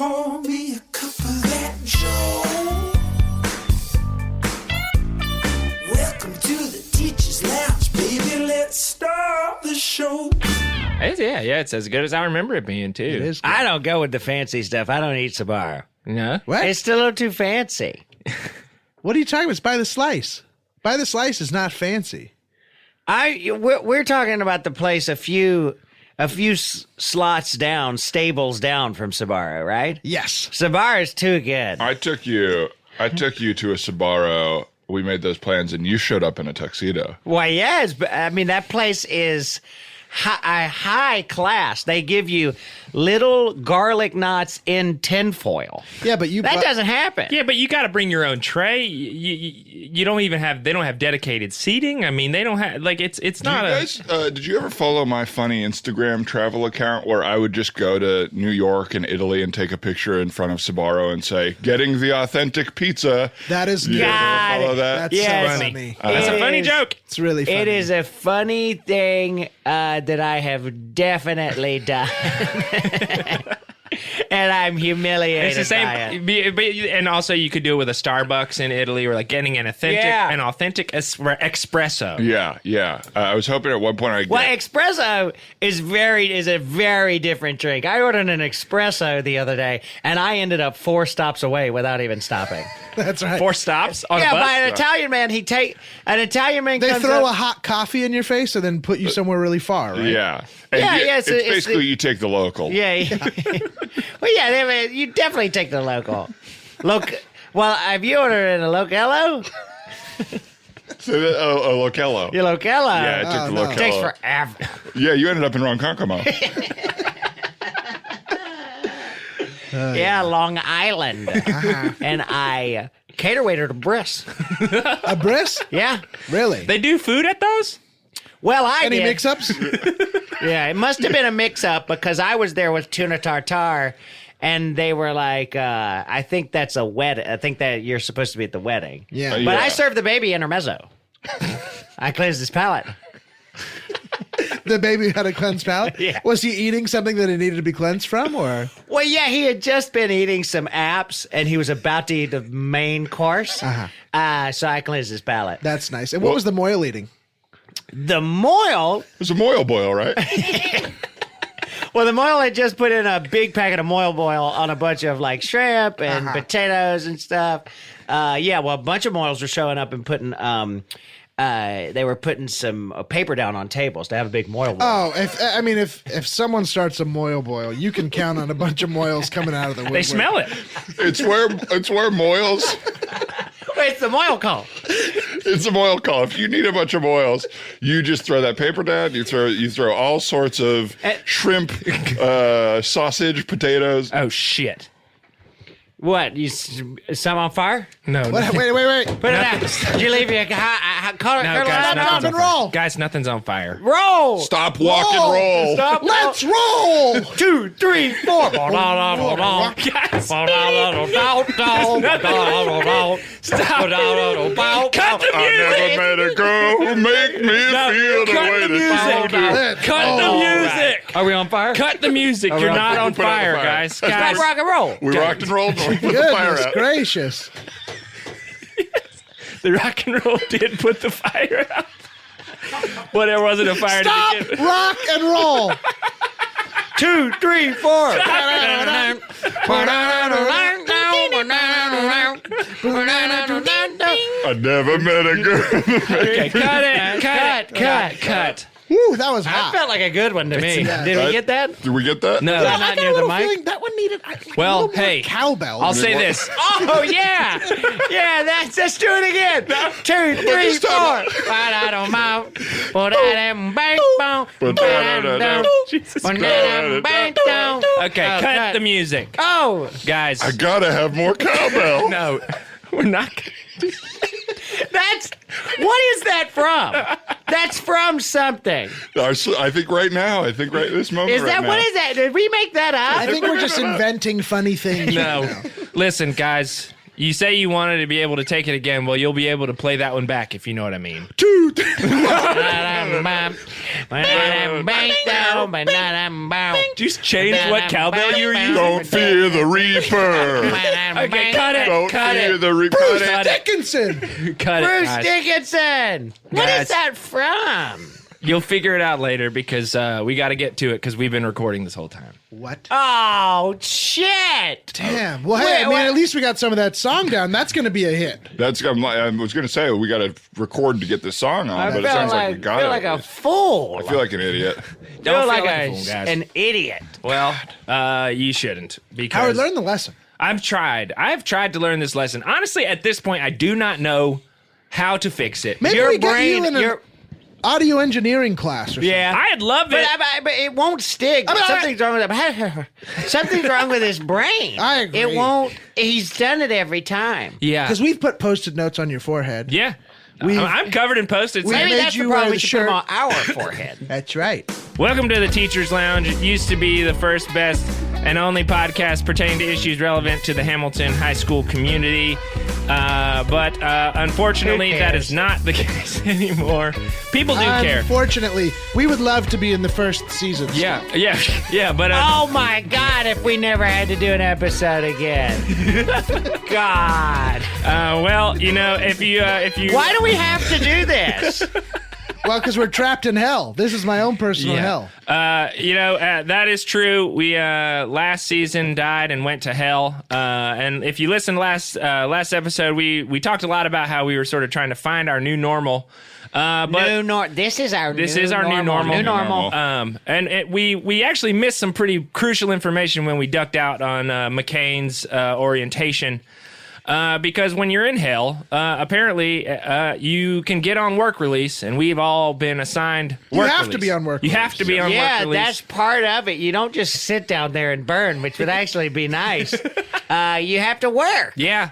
pour me a cup of that Joe. Welcome to the Teacher's Lounge, baby. Let's start the show. It's as good as I remember it being, too. It is good. I don't go with the fancy stuff. I don't eat Sbarro. No? What? It's still a little too fancy. What are you talking about? It's by the slice. By the slice is not fancy. We're talking about the place a few slots down, stables down from Sbarro, right? Yes. Sbarro's too good. I took you to a Sbarro. We made those plans, and you showed up in a tuxedo. Well, yes, but I mean that place is high class. They give you little garlic knots in tinfoil. Yeah, but That doesn't happen. Yeah, but you got to bring your own tray. You don't even have. They don't have dedicated seating. I mean, they don't have it's not Did you ever follow my funny Instagram travel account where I would just go to New York and Italy and take a picture in front of Sbarro and say, "Getting the authentic pizza"? That is You ever follow that? That's Yes. so funny. funny. That's a It funny is- joke. It's really funny. It is a funny thing that I have definitely done. And I'm humiliated It's the by it. and also you could do it with a Starbucks in Italy, or like getting an authentic espresso. Yeah. I was hoping at one point I'd Well, get... espresso is a very different drink. I ordered an espresso the other day, and I ended up 4 stops away without even stopping. That's right. 4 stops on a Yeah, bus. by an Italian man. An Italian man. They comes throw up, a hot coffee in your face and then put you somewhere really far, right? Yeah. And Yeah, it's it's basically you take the local. Yeah. Well, yeah. You definitely take the local. Well, have you ordered a Locello? So a Locello. Your Locello. Yeah, I took the no. Locello. It takes forever. Yeah, you ended up in Ronkonkoma. Yeah, Long Island. And I cater waiter to Briss. A bris? Yeah. Really? They do food at those? Well, I Any did. mix-ups? Yeah, it must have been a mix-up because I was there with tuna tartare, and they were like, I think that's a wedding. I think that you're supposed to be at the wedding. Yeah. But I Yeah. served the baby intermezzo. I cleansed his palate. The baby had a cleansed palate? Yeah. Was he eating something that he needed to be cleansed from, or? Well, yeah, he had just been eating some apps, and he was about to eat the main course. So I cleansed his palate. That's nice. And what was the moil eating? The moil, It's a moil boil, right? well, the moil had just put in a big packet of moil boil on a bunch of like shrimp and potatoes and stuff. Yeah, well, a bunch of moils were showing up and putting, they were putting some paper down on tables to have a big moil boil. Oh, if someone starts a moil boil, you can count on a bunch of moils coming out of the woodwork. They smell it. It's where moils... It's the moil call. It's a moil call. If you need a bunch of moils, you just throw that paper down. You throw all sorts of shrimp, sausage, potatoes. Oh, shit. What? Some on fire? No. Wait. Put it out. Did you leave your color? No, guys, nothing's on fire. Guys, nothing's on fire. Roll. Stop, walk, and roll. Stop. Let's roll! 2, 3, 4. Guys, stop. Cut the I never music. met a girl who make me feel the cut way the that you music. do. Cut the music. Are we on fire? Cut the music. You're not on Put out the fire, fire. guys. Stop Guys, rock and roll. We rocked and rolled. We put the fire Goodness out. gracious. the rock and roll did put the fire out. Well, there wasn't a fire Stop! to begin with. Rock and roll! 2, 3, 4. I never met a girl. Okay, cut it. Cut. Woo, that was That hot. felt like a good one to me. Yeah. Did we get that? Did we get that? No. Not I got near a the little mic. feeling that one needed Well, a little more hey, cowbell. I'll say this. Oh, yeah. Yeah, let's do it again. 2, 3, this 4. time- Okay, cut the music. Oh, Guys, I gotta have more cowbell. no, we're not. what is that from? That's from something. I think right now. I think right this moment. Is that, right what now. is that? Did we make that up? I think we're just inventing funny things. No. right now. Listen, guys, You say you wanted to be able to take it again. Well, you'll be able to play that one back if you know what I mean. Just change what cowbell you were using. Don't fear the Reaper. Okay, cut it. Don't cut fear it. the Reaper. Bruce Cut it. Dickinson. Cut it. Bruce guys. Dickinson. What Guys. is that from? You'll figure it out later because we got to get to it because we've been recording this whole time. What? Oh, shit. Damn. Well, hey, I mean, at least we got some of that song down. That's going to be a hit. I was going to say we got to record to get this song on, I but it feel sounds like we got feel it. like a fool. I feel like an idiot. Don't feel like like a fool, guys. an idiot. Well, you shouldn't because Howard, learn the lesson. I've tried to learn this lesson. Honestly, at this point, I do not know how to fix it. Maybe Your we get you brain, in an your audio engineering class or something. yeah. I'd love it. But it won't stick. I mean, Something's wrong with it. Something's wrong with his brain. I agree. It won't. He's done it every time. Yeah. Because we've put Post-it notes on your forehead. Yeah. We've- I'm covered in Post-its. we Maybe made that's you the wear problem. the We should put them shirt. on our forehead. That's right. Welcome to the Teacher's Lounge. It used to be the first, best, and only podcast pertaining to issues relevant to the Hamilton high school community. But unfortunately, Who that cares? is not the case anymore. People do care. Unfortunately, we would love to be in the first season. Yeah. But Oh my God! If we never had to do an episode again, God, well, if you Why do we have to do this? Well, because we're trapped in hell. This is my own personal hell. that is true. We last season died and went to hell. And if you listened last episode, we talked a lot about how we were sort of trying to find our new normal. But this is our this new is our normal. new normal. New normal. We actually missed some pretty crucial information when we ducked out on McCain's orientation. Because when you're in hell, apparently you can get on work release, and we've all been assigned work You have release. to be on work You release. have to be on work Yeah, release. that's part of it. You don't just sit down there and burn, which would actually be nice. You have to work. Yeah,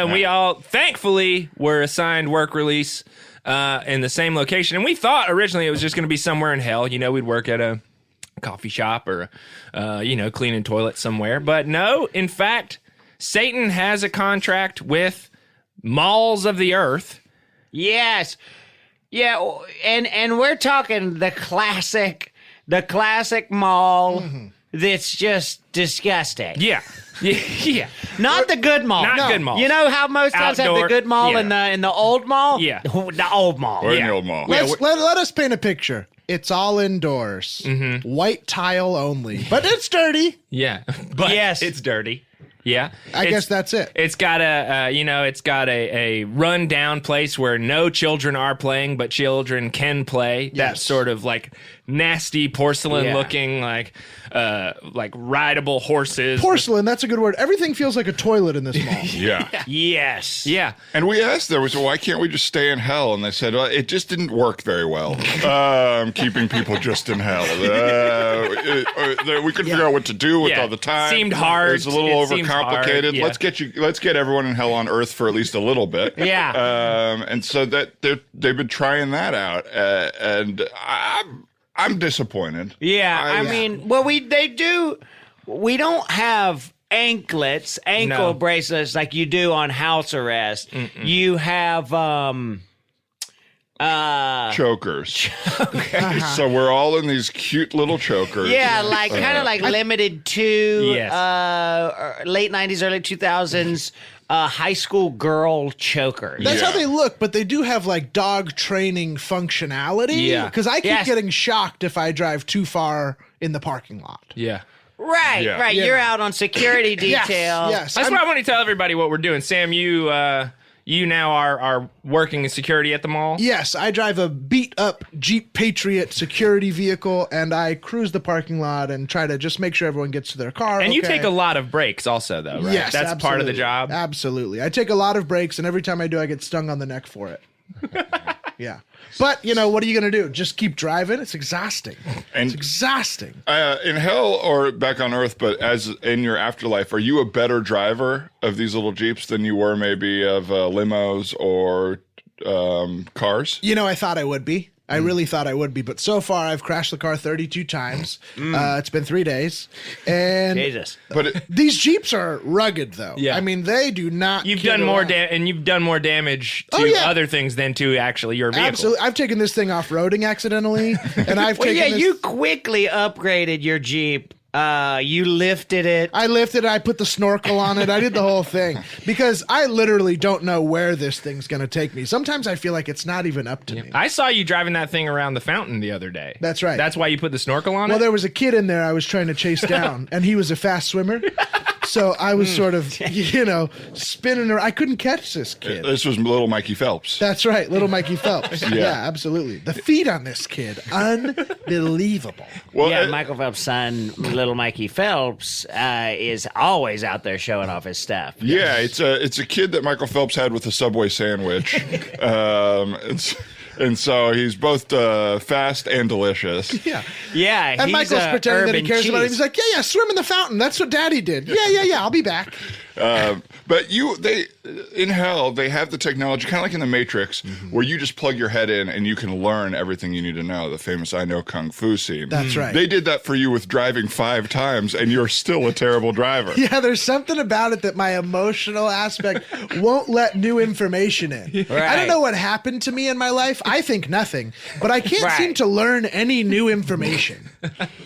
we all thankfully were assigned work release in the same location, and we thought originally it was just going to be somewhere in hell. We'd work at a coffee shop or, cleaning toilets somewhere. But no, in fact, Satan has a contract with malls of the earth. Yes. Yeah, and we're talking the classic mall that's just disgusting. Yeah. Yeah. Not the good mall. Not good malls. You know how most towns have Outdoor- the good mall yeah. in the old mall? Yeah. The old mall. Or in Yeah. the old mall. Let us paint a picture. It's all indoors. White tile only. But it's dirty. Yeah. But Yes. it's dirty. Yeah. I guess that's it. It's got a run down place where no children are playing, but children can play. That Yes. sort of like nasty porcelain looking, like rideable horses. Porcelain, that's a good word. Everything feels like a toilet in this mall. Yeah. Yes. Yeah. And we asked them, why can't we just stay in hell? And they said, well, it just didn't work very well. Keeping people just in hell. We couldn't figure out what to do with Yeah. all the time. Seemed hard. It was a little It seemed overcomplicated. hard, yeah. Let's get everyone in hell on earth for at least a little bit. Yeah. And so that they've been trying that out, and I'm disappointed. Yeah, I mean, well, we don't have ankle No. bracelets like you do on house arrest. You have Chokers. So we're all in these cute little chokers. yeah, like kind of like limited to Yes. late 90s, early 2000s high school girl chokers. That's Yeah. how they look, but they do have like dog training functionality. Yeah. Because I keep Yes. getting shocked if I drive too far in the parking lot. Yeah. Right, Yeah. right. Yeah. You're out on security detail. Yes. That's I'm- why I want to tell everybody what we're doing. Sam, you now are working in security at the mall. Yes, I drive a beat up Jeep Patriot security vehicle and I cruise the parking lot and try to just make sure everyone gets to their car. And you okay. take a lot of breaks also, though, right? Yes, That's part of the absolutely. job. Absolutely. I take a lot of breaks and every time I do, I get stung on the neck for it. Yeah. But, what are you going to do? Just keep driving? It's exhausting. And- It's exhausting. In hell or back on Earth, but as in your afterlife, are you a better driver of these little Jeeps than you were maybe of limos or cars? I thought I would be. I really thought I would be, but so far I've crashed the car 32 times. It's been 3 days, and Jesus. But these Jeeps are rugged, though. Yeah. I mean, they do not. You've kid done more around. and you've done more damage to Oh, yeah. other things than to actually your vehicle. Absolutely, I've taken this thing off roading accidentally, and I've Well, taken. yeah, this, you quickly upgraded your Jeep. You lifted it. I lifted it. I put the snorkel on it. I did the whole thing because I literally don't know where this thing's going to take me. Sometimes I feel like it's not even up to me. I saw you driving that thing around the fountain the other day. That's right. That's why you put the snorkel on Well, it? there was a kid in there I was trying to chase down, and he was a fast swimmer. So I was sort of, spinning around. I couldn't catch this kid. this was little Mikey Phelps. That's right, little Mikey Phelps. Yeah, absolutely. The feet on this kid, unbelievable. Well, Yeah, Michael Phelps' son, little Mikey Phelps, is always out there showing off his stuff. yeah, it's a kid that Michael Phelps had with a Subway sandwich. And so he's both fast and delicious. Yeah. Yeah, And he's Michael's pretending that he urban cares about it. cheese. He's like, yeah, swim in the fountain. That's what Daddy did. Yeah, I'll be back. But they in hell they have the technology, kind of like in the Matrix, where you just plug your head in and you can learn everything you need to know. The famous "I know kung fu" scene. That's right. They did that for you with driving 5 times, and you're still a terrible driver. Yeah, there's something about it that my emotional aspect won't let new information in. I Right. don't know what happened to me in my life. I think nothing, but I can't Right. seem to learn any new information.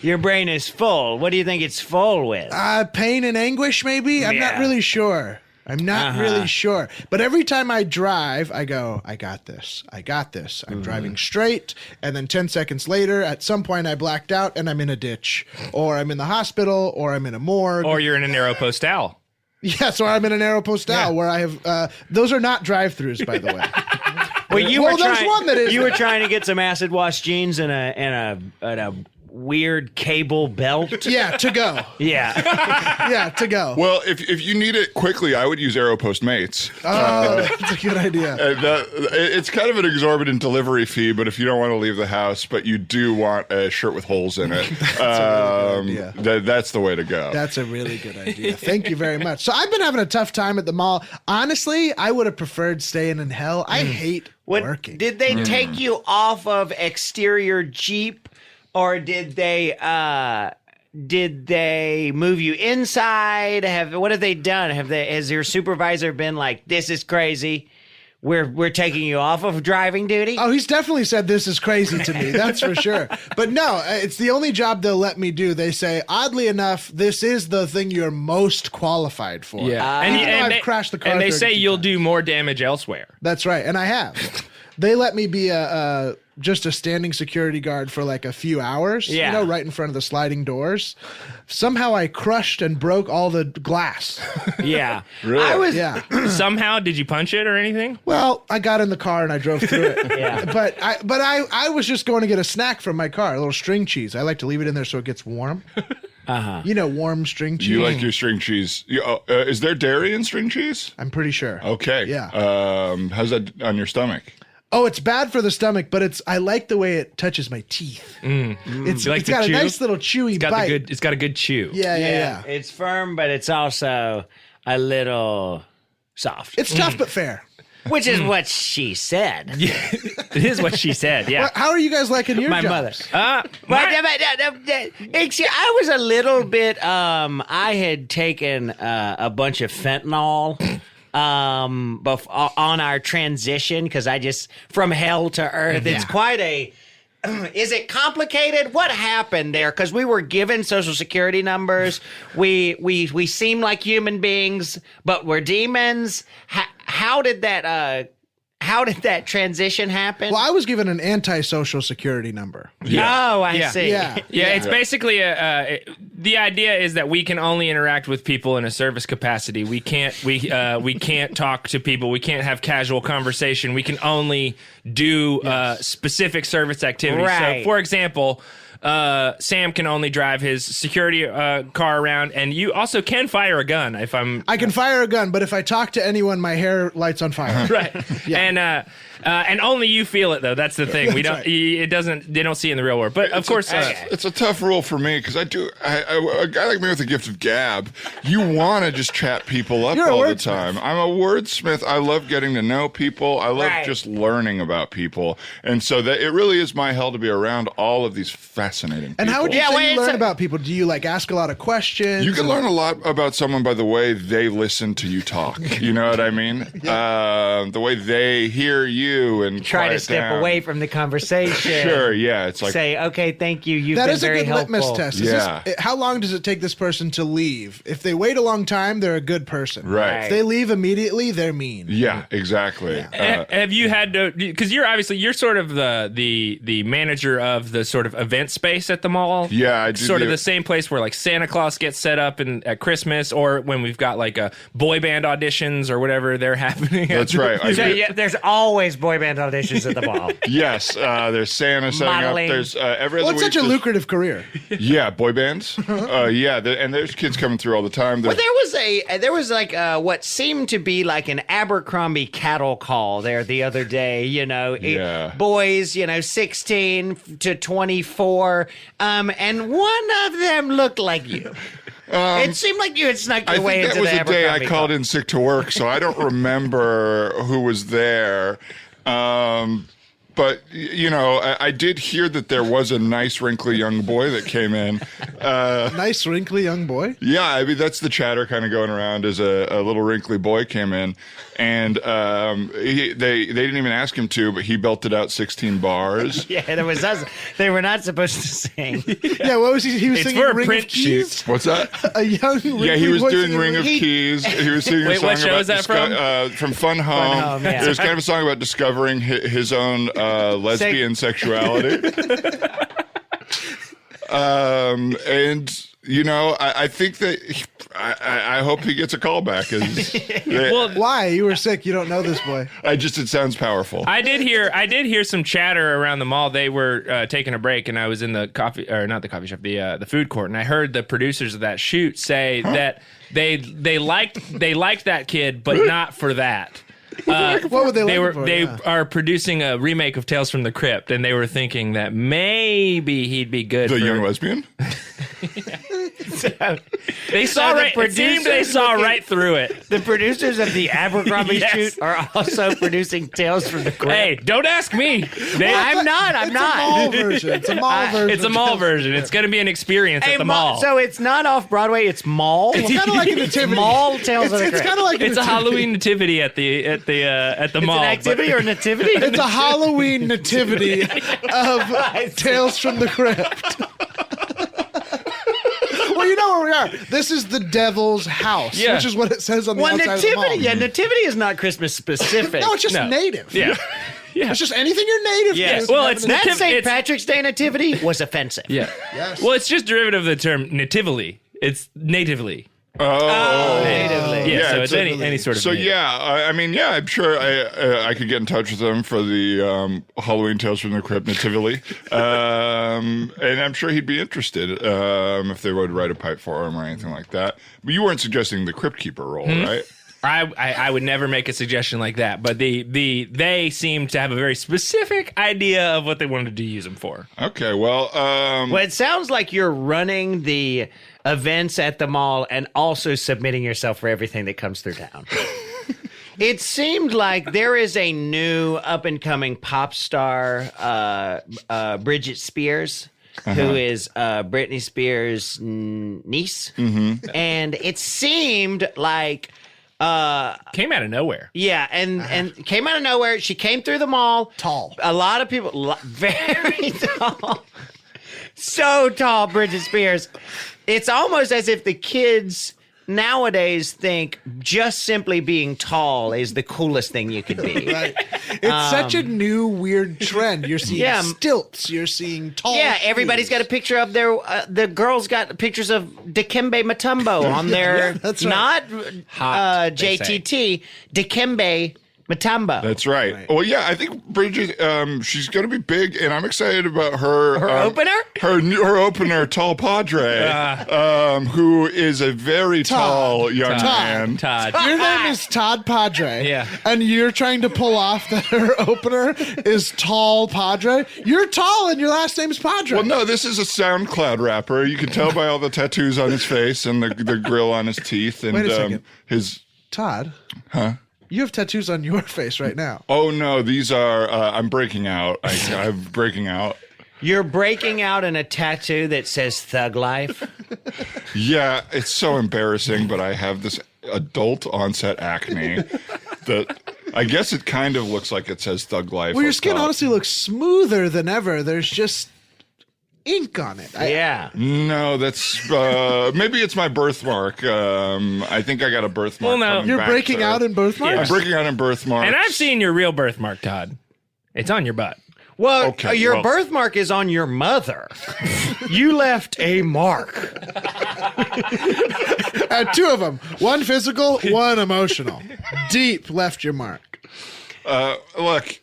Your brain is full. What do you think it's full with? Pain and anguish, maybe? I'm not Yeah. really sure. I'm not really sure. But every time I drive, I go, I got this. I got this. I'm driving straight. And then 10 seconds later, at some point, I blacked out and I'm in a ditch. Or I'm in the hospital. Or I'm in a morgue. Or you're in a narrow postal. Yes, or I'm in a narrow postal where I have. Those are not drive-throughs, by the way. Well, you Well, were there's trying. one that is. You were trying to get some acid wash jeans and a weird cable belt. Yeah, to go. Yeah. Yeah, to go. Well, if you need it quickly, I would use Aeropost Mates. Oh, that's a good idea. It's kind of an exorbitant delivery fee, but if you don't want to leave the house, but you do want a shirt with holes in it, idea. that's the way to go. That's a really good idea. Thank you very much. So I've been having a tough time at the mall. Honestly, I would have preferred staying in hell. I hate working. Did they take you off of exterior Jeep, or did they move you inside? What have they done? Has your supervisor been like, "This is crazy. We're taking you off of driving duty"? Oh, he's definitely said this is crazy to me. That's for sure. But no, it's the only job they'll let me do. They say, oddly enough, this is the thing you're most qualified for. and, Even though I've they, crashed the car and they 32 say you'll times. do more damage elsewhere. That's right, and I have. They let me be just a standing security guard for like a few hours, Yeah. right in front of the sliding doors. Somehow I crushed and broke all the glass. Yeah. Really? I was. Yeah. Somehow, did you punch it or anything? Well, I got in the car and I drove through it. Yeah. But I was just going to get a snack from my car, a little string cheese. I like to leave it in there so it gets warm. Warm string cheese. You like your string cheese. Is there dairy in string cheese? I'm pretty sure. Okay. Yeah. How's that on your stomach? Oh, it's bad for the stomach, but I like the way it touches my teeth. It's You like to got chew? a nice little chewy bite. It's got a good chew. Yeah. It's firm, but it's also a little soft. It's tough but fair. Which is what she said. It is what she said. Yeah. How are you guys liking your My jobs? mother. I was a little bit. I had taken a bunch of fentanyl on our transition because I just from hell to earth. It's quite a. Is it complicated? What happened there? Because we were given social security numbers. We seem like human beings, but we're demons. How did that? How did that transition happen? Well, I was given an anti-social security number. Oh, I Yeah. see. Yeah. Yeah, it's basically the idea is that we can only interact with people in a service capacity. We can't talk to people. We can't have casual conversation. We can only do specific service activities. Right. So, for example, Sam can only drive his security car around, and you also can fire a gun. I can fire a gun, but if I talk to anyone, my hair lights on fire. Right. Yeah. And And only you feel it, though. That's the thing. We don't. It doesn't. They don't see it in the real world. But of course, it's a tough rule for me because a guy like me with the gift of gab, you want to just chat people up all the time. I'm a wordsmith. I love getting to know people. I love just learning about people, and so that it really is my hell to be around all of these fascinating people. And how would you say you learn about people? Do you like ask a lot of questions? You can learn a lot about someone by the way they listen to you talk. You know what I mean? The way they hear you and try to step away from the conversation. Sure, yeah. It's like say, okay, thank you. You've that been is a very good helpful. litmus test. How long does it take this person to leave? If they wait a long time, they're a good person. Right. If they leave immediately, they're mean. Yeah, exactly. Have you had to? Because you're sort of the manager of the sort of event space at the mall. Yeah, I do. Sort of the same place where like Santa Claus gets set up at Christmas, or when we've got like a boy band auditions or whatever they're happening. That's right. There's always boy band auditions at the mall. Yes, there's Santa setting Modeling. up. There's every other Well, it's week such a there's- lucrative career. Yeah, boy bands. And there's kids coming through all the time. Well, there was like what seemed to be like an Abercrombie cattle call there the other day. Boys, 16 to 24, and one of them looked like you. It seemed like you had snuck your way into the that was the day I Abercrombie called call. in sick to work, so I don't remember who was there. But, I did hear that there was a nice, wrinkly young boy that came in. Nice, wrinkly young boy. Yeah, I mean, that's the chatter kind of going around as a little wrinkly boy came in. And they didn't even ask him to, but he belted out 16 bars. Yeah, there was us. They were not supposed to sing. Yeah, what was he? He was It's singing for a Ring print of Keys. What's that? A young wrinkly Yeah, he was boy doing singing Ring of Keys. He was singing a Wait, song what show about is that from? From Fun Home. Home, yeah. There's kind of a song about discovering his own lesbian sexuality. I think that I hope he gets a call back. Why? You were sick. You don't know this boy. It sounds powerful. I did hear some chatter around the mall. They were taking a break, and I was in the not the coffee shop, the food court, and I heard the producers of that shoot say that they liked that kid, but not for that. What were they looking for? They are producing a remake of Tales from the Crypt, and they were thinking that maybe he'd be good. The for young lesbian? They saw right through it. The producers of the Abercrombie Yes. shoot are also producing Tales from the Crypt. Hey, don't ask me. I'm not. It's a mall version. It's a mall version. It's a mall version. It's going to be an experience at the mall. So it's not off Broadway. It's mall. It's kind of like a nativity. Mall Tales of the It's Crypt. kind of like It's a nativity. Halloween nativity at the mall. An activity or nativity? It's a Halloween nativity of Tales from the Crypt. Well, you know where we are. This is the devil's house, Yeah. which is what it says on the outside nativity. of the mall. Yeah, nativity is not Christmas specific. No, it's just No. native. Yeah. Yeah. It's just anything you're native Yes. to. Well, it's that nativ- St. it's- Patrick's Day nativity was offensive. Yeah. Yes. Well, it's just derivative of the term natively. It's natively. Natively. Yeah. So it's natively. any sort of. So native. I'm sure I could get in touch with them for the Halloween Tales from the Crypt natively, and I'm sure he'd be interested if they would write a pipe for him or anything like that. But you weren't suggesting the Crypt Keeper role, right? I would never make a suggestion like that, but they seem to have a very specific idea of what they wanted to use them for. Okay, well, Well, it sounds like you're running the events at the mall and also submitting yourself for everything that comes through town. It seemed like there is a new up-and-coming pop star, Bridget Spears, who is Britney Spears' niece. Mm-hmm. And it seemed like... Came out of nowhere. Yeah, and came out of nowhere. She came through the mall. Tall. A lot of people, very tall. So tall, Bridget Spears. It's almost as if the kids nowadays think just simply being tall is the coolest thing you could be. Right. It's such a new weird trend. You're seeing stilts. You're seeing tall. Yeah, everybody's got a picture of their. The girls got pictures of Dikembe Mutombo on their. Yeah, that's right. Not Hot, they JTT. Dikembe Matumbo. That's right. Well, yeah, I think Bridget, she's going to be big, and I'm excited about her. Her opener? Her opener, Tall Padre, who is a very tall young man. Todd. Your name is Todd Padre. Yeah. And you're trying to pull off that her opener is Tall Padre. You're tall and your last name's Padre. Well, no, this is a SoundCloud rapper. You can tell by all the tattoos on his face and the grill on his teeth and Wait a second. his. Todd. Huh? You have tattoos on your face right now. Oh no, these are. I'm breaking out. I'm breaking out. You're breaking out in a tattoo that says Thug Life. Yeah, it's so embarrassing, but I have this adult onset acne that I guess it kind of looks like it says Thug Life. Well, your up skin top. honestly looks smoother than ever. There's just ink on it. Yeah. No, that's maybe it's my birthmark. I think I got a birthmark. Well, no. coming You're back, breaking sir. out in birthmarks? I'm breaking out in birthmarks. And I've seen your real birthmark, Todd. It's on your butt. Well, Okay, your well- birthmark is on your mother. You left a mark. Two of them. One physical, one emotional. Deep left your mark. Look,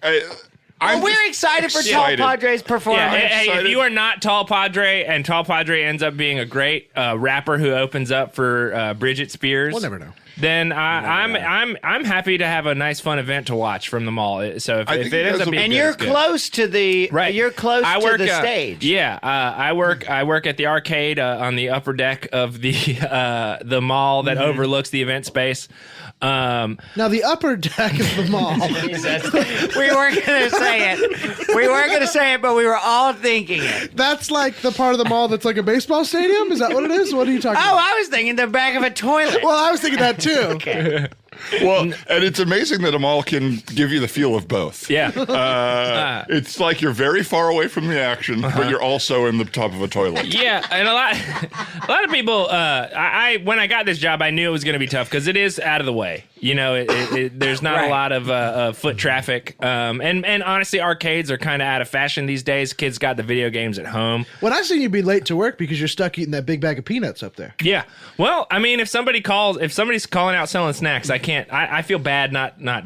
Well, we're excited for Tall excited. Padre's Yeah, performance. hey, if excited. you are not Tall Padre and Tall Padre ends up being a great rapper who opens up for Bridget Spears, We'll never know. then I'm happy to have a nice fun event to watch from the mall. So if I it think you ends guys up will- being And good, you're it's good. close to the Right. You're close to the stage. Yeah, I work at the arcade on the upper deck of the mall that overlooks the event space. Now, the upper deck of the mall. We weren't going to say it. We weren't going to say it, but we were all thinking it. That's like the part of the mall that's like a baseball stadium? Is that what it is? What are you talking Oh, about? I was thinking the back of a toilet. Well, I was thinking that too. Okay. well, and it's amazing that a mall can give you the feel of both. Yeah. It's like you're very far away from the action, but you're also in the top of a toilet. Yeah, and a lot of people. I when I got this job, I knew it was going to be tough because it is out of the way. You know, there's not Right. a lot of foot traffic, and honestly, arcades are kind of out of fashion these days. Kids got the video games at home. When I seen you be late to work because you're stuck eating that big bag of peanuts up there. Yeah, well, I mean, if somebody's calling out selling snacks, I can't. I feel bad not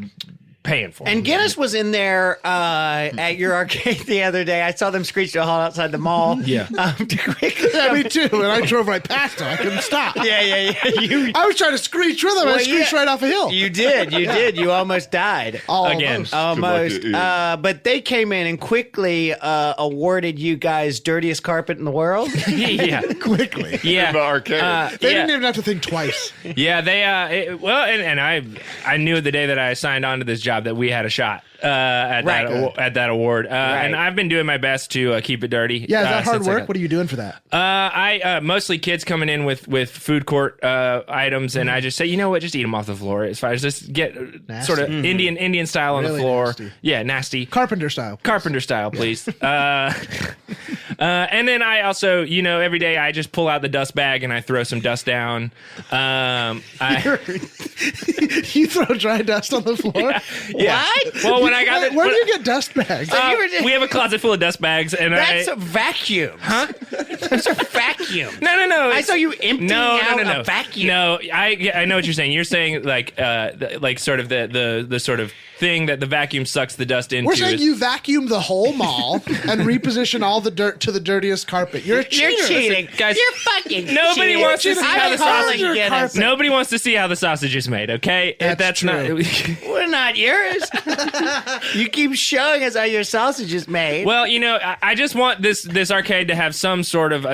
paying for And them. Guinness was in there at your arcade the other day. I saw them screech to a halt outside the mall. Yeah. To quickly Yeah, me too. And I drove right past him. I couldn't stop. yeah. You I was trying to screech with him. I screeched right off a hill. You did. You almost died. Again. Almost. Good luck to you. But they came in and quickly awarded you guys dirtiest carpet in the world. yeah, Quickly. yeah. In the arcade. They yeah. didn't even have to think twice. Yeah, they and I knew the day that I signed on to this job that we had a shot at that award, and I've been doing my best to keep it dirty. Yeah, is that hard since I work? got- What are you doing for that? I mostly kids coming in with food court items, and I just say, you know what, just eat them off the floor. It's fine. Just get Nasty. sort of Indian style on Really the floor. nasty. Yeah, nasty. Carpenter style. Carpenter style, please. And then I also, every day I just pull out the dust bag and I throw some dust down. You throw dry dust on the floor? Yeah. What? Well, when I got Wait, the, where do you get dust bags? we have a closet full of dust bags, and That's a vacuum. Huh? Those are vacuums. No. I saw you emptying out a vacuum. No, I know what you're saying. You're saying like sort of the sort of thing that the vacuum sucks the dust into. We're saying is- you vacuum the whole mall and reposition all the dirt to the dirtiest carpet. You're a cheater. You're cheating. Guys, You're fucking nobody cheating. wants to see how the I'm calling sausage- Guinness. carpet. Nobody wants to see how the sausage is made. Okay, That's not. We're not yours. You keep showing us how your sausage is made. Well, I just want this arcade to have some sort of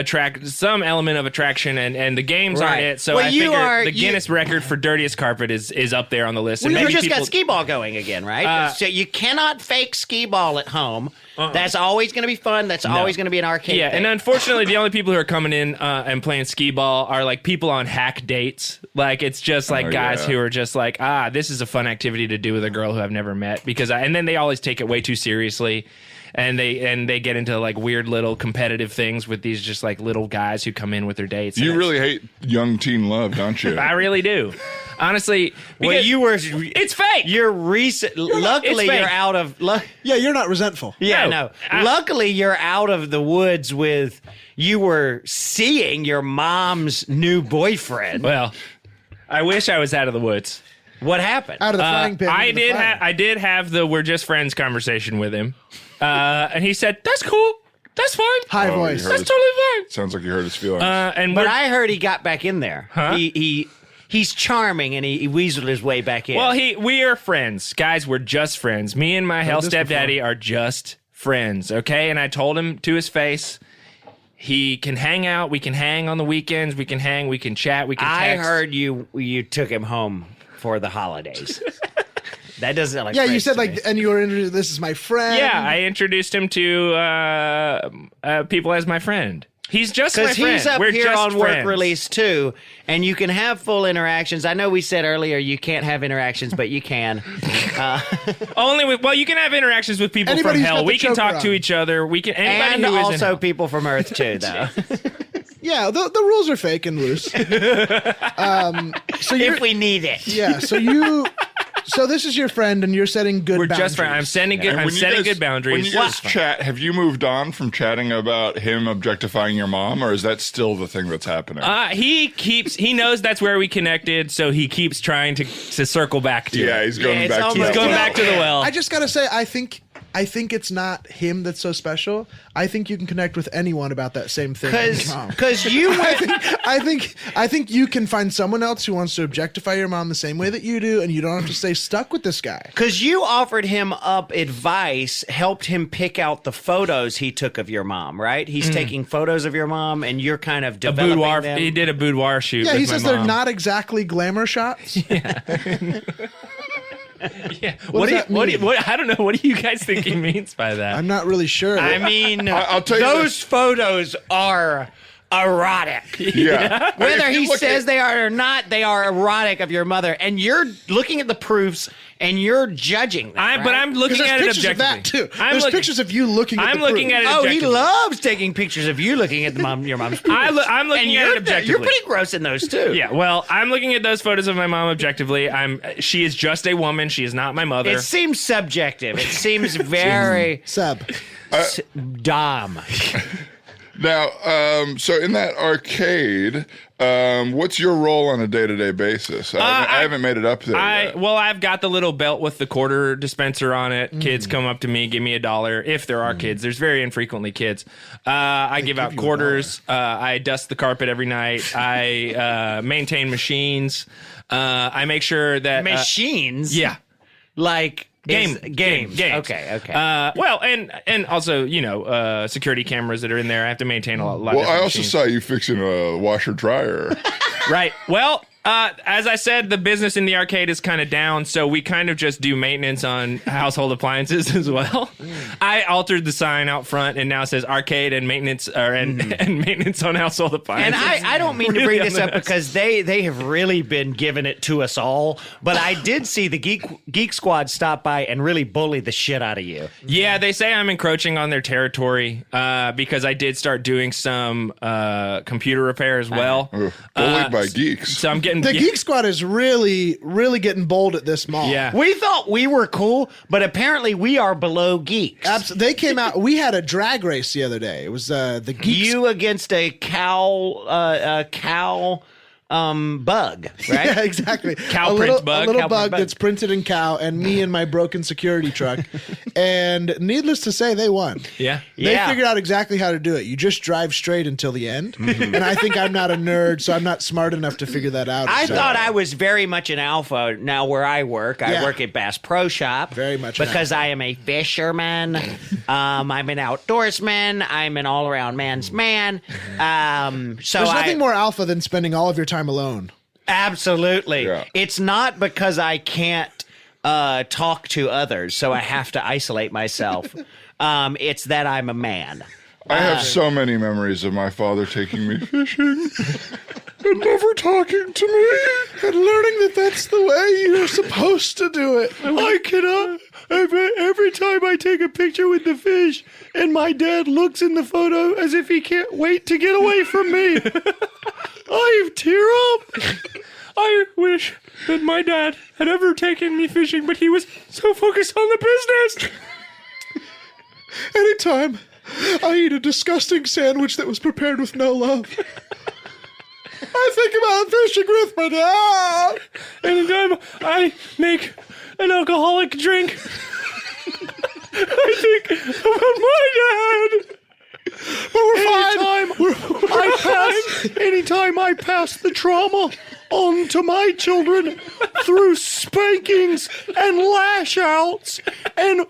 some element of attraction, and the games aren't Right. it. So Well, I you figure are- the Guinness record for dirtiest carpet is up there on the list. Well, and you maybe just people, got skee ball going again, right? So you cannot fake skee ball at home. That's always going to be fun. That's always going to be an arcade. Yeah, thing. and unfortunately, the only people who are coming in and playing skee ball are like people on hack dates. Like it's just like guys yeah. who are just like, this is a fun activity to do with a girl who I've never met and then they always take it way too seriously. And they get into like weird little competitive things with these just like little guys who come in with their dates. You And really hate young teen love, don't you? I really do. Honestly, well, because you were. it's fake. You're recent. Luckily, fake. you're out of. Yeah, you're not resentful. Yeah, No. no. Luckily, you're out of the woods with. You were seeing your mom's new boyfriend. Well, I wish I was out of the woods. What happened? Out of the frying pan. I into the fire. I did have the "we're just friends" conversation with him, and he said, "That's cool. That's fine. High Oh, voice. you heard That's totally fine." Sounds like you hurt his feelings. And But we're- I heard he got back in there. Huh? He's charming, and he weaseled his way back in. well, we are friends, guys. We're just friends. Me and my hell this stepdaddy are just friends. Okay, and I told him to his face. He can hang out. We can hang on the weekends. We can hang. We can chat. We can I text. heard you took him home for the holidays. That doesn't sound like Yeah, you friends said to like, me. and you were introduced. This is my friend. Yeah, I introduced him to people as my friend. He's just my Because friend. he's up We're here just on work friends. release too, and you can have full interactions. I know we said earlier you can't have interactions, but you can. Only with you can have interactions with people Anybody from who's hell. got the We can choker talk to on. each other. We can anybody And who isn't also hell. people from Earth too, though. Yeah, the rules are fake and loose. So you're, if we need it. yeah, so this is your friend, and you're setting good We're boundaries. just friends. I'm setting good. And I'm when you setting guys- good boundaries. When you guys chat, have you moved on from chatting about him objectifying your mom, or is that still the thing that's happening? He knows that's where we connected, so he keeps trying to circle back to yeah, it. he's going Yeah, it's back to almost- He's that going well. back to the well. I just gotta say, I think it's not him that's so special. I think you can connect with anyone about that same thing. Because you went. I think you can find someone else who wants to objectify your mom the same way that you do, and you don't have to stay stuck with this guy. Because you offered him up advice, helped him pick out the photos he took of your mom, right? He's taking photos of your mom, and you're kind of a developing boudoir. them. He did a boudoir shoot. Yeah, with he my says mom. they're not exactly glamour shots. Yeah. What does that mean? I don't know. What do you guys think he means by that? I'm not really sure. I mean, I'll tell you those this. photos are erotic. Yeah. Whether If you he look says at- they are or not, they are erotic of your mother, and you're looking at the proofs and you're judging them. But I'm looking Because at there's it pictures of objectively. that too. There's pictures of you looking at I'm the looking proof. at it. Oh, he objectively. loves taking pictures of you looking at your mom's proofs. I'm looking and at you're, it objectively. You're pretty gross in those too. Yeah, well, I'm looking at those photos of my mom objectively. She is just a woman. She is not my mother. It seems subjective. It seems very Seb. dom. Now, so in that arcade, what's your role on a day-to-day basis? I haven't made it up there yet. Well, I've got the little belt with the quarter dispenser on it. Kids come up to me, give me $1. If there are kids, there's very infrequently kids. I give out quarters. I dust the carpet every night. I maintain machines. I make sure that Machines? yeah. Like Games. Games. Okay. Well, and also, security cameras that are in there. I have to maintain a lot. Well, of I also machines. saw you fixing a washer-dryer. Right. Well, as I said, the business in the arcade is kind of down, so we kind of just do maintenance on household appliances as well. I altered the sign out front, and now it says arcade and maintenance, and maintenance on household And appliances. I don't mean to Really bring on this the up nose. because they have really been giving it to us all, but I did see the Geek Squad stop by and really bully the shit out of you. Yeah, they say I'm encroaching on their territory because I did start doing some computer repair as well. Bullied by geeks. So I'm getting The Geek Squad is really, really getting bold at this mall. Yeah. We thought we were cool, but apparently we are below geeks. They came out. We had a drag race the other day. It was the Geek You against a cow bug, right? Yeah, exactly. Cow a print little, bug. A little Cow bug print bug. that's printed in cow, and me and my broken security truck. And needless to say, they won. Yeah. They Yeah. figured out exactly how to do it. You just drive straight until the end. And I think I'm not a nerd, so I'm not smart enough to figure that out. I So- thought I was very much an alpha. Now, where I work at Bass Pro Shop. Very much an because I am a fisherman. I'm an outdoorsman. I'm an all-around man's man. So There's nothing more alpha than spending all of your time alone. Absolutely. Yeah. It's not because I can't talk to others, so I have to isolate myself. It's that I'm a man. I have so many memories of my father taking me fishing and never talking to me. And learning that that's the way you're supposed to do it. I cannot. Every time I take a picture with the fish, and my dad looks in the photo as if he can't wait to get away from me, I tear up. I wish that my dad had ever taken me fishing, but he was so focused on the business. Anytime I eat a disgusting sandwich that was prepared with no love. I think about fishing with my dad. Anytime I make an alcoholic drink, I think about my dad. But we're fine. Anytime I pass the trauma on to my children through spankings and lash outs and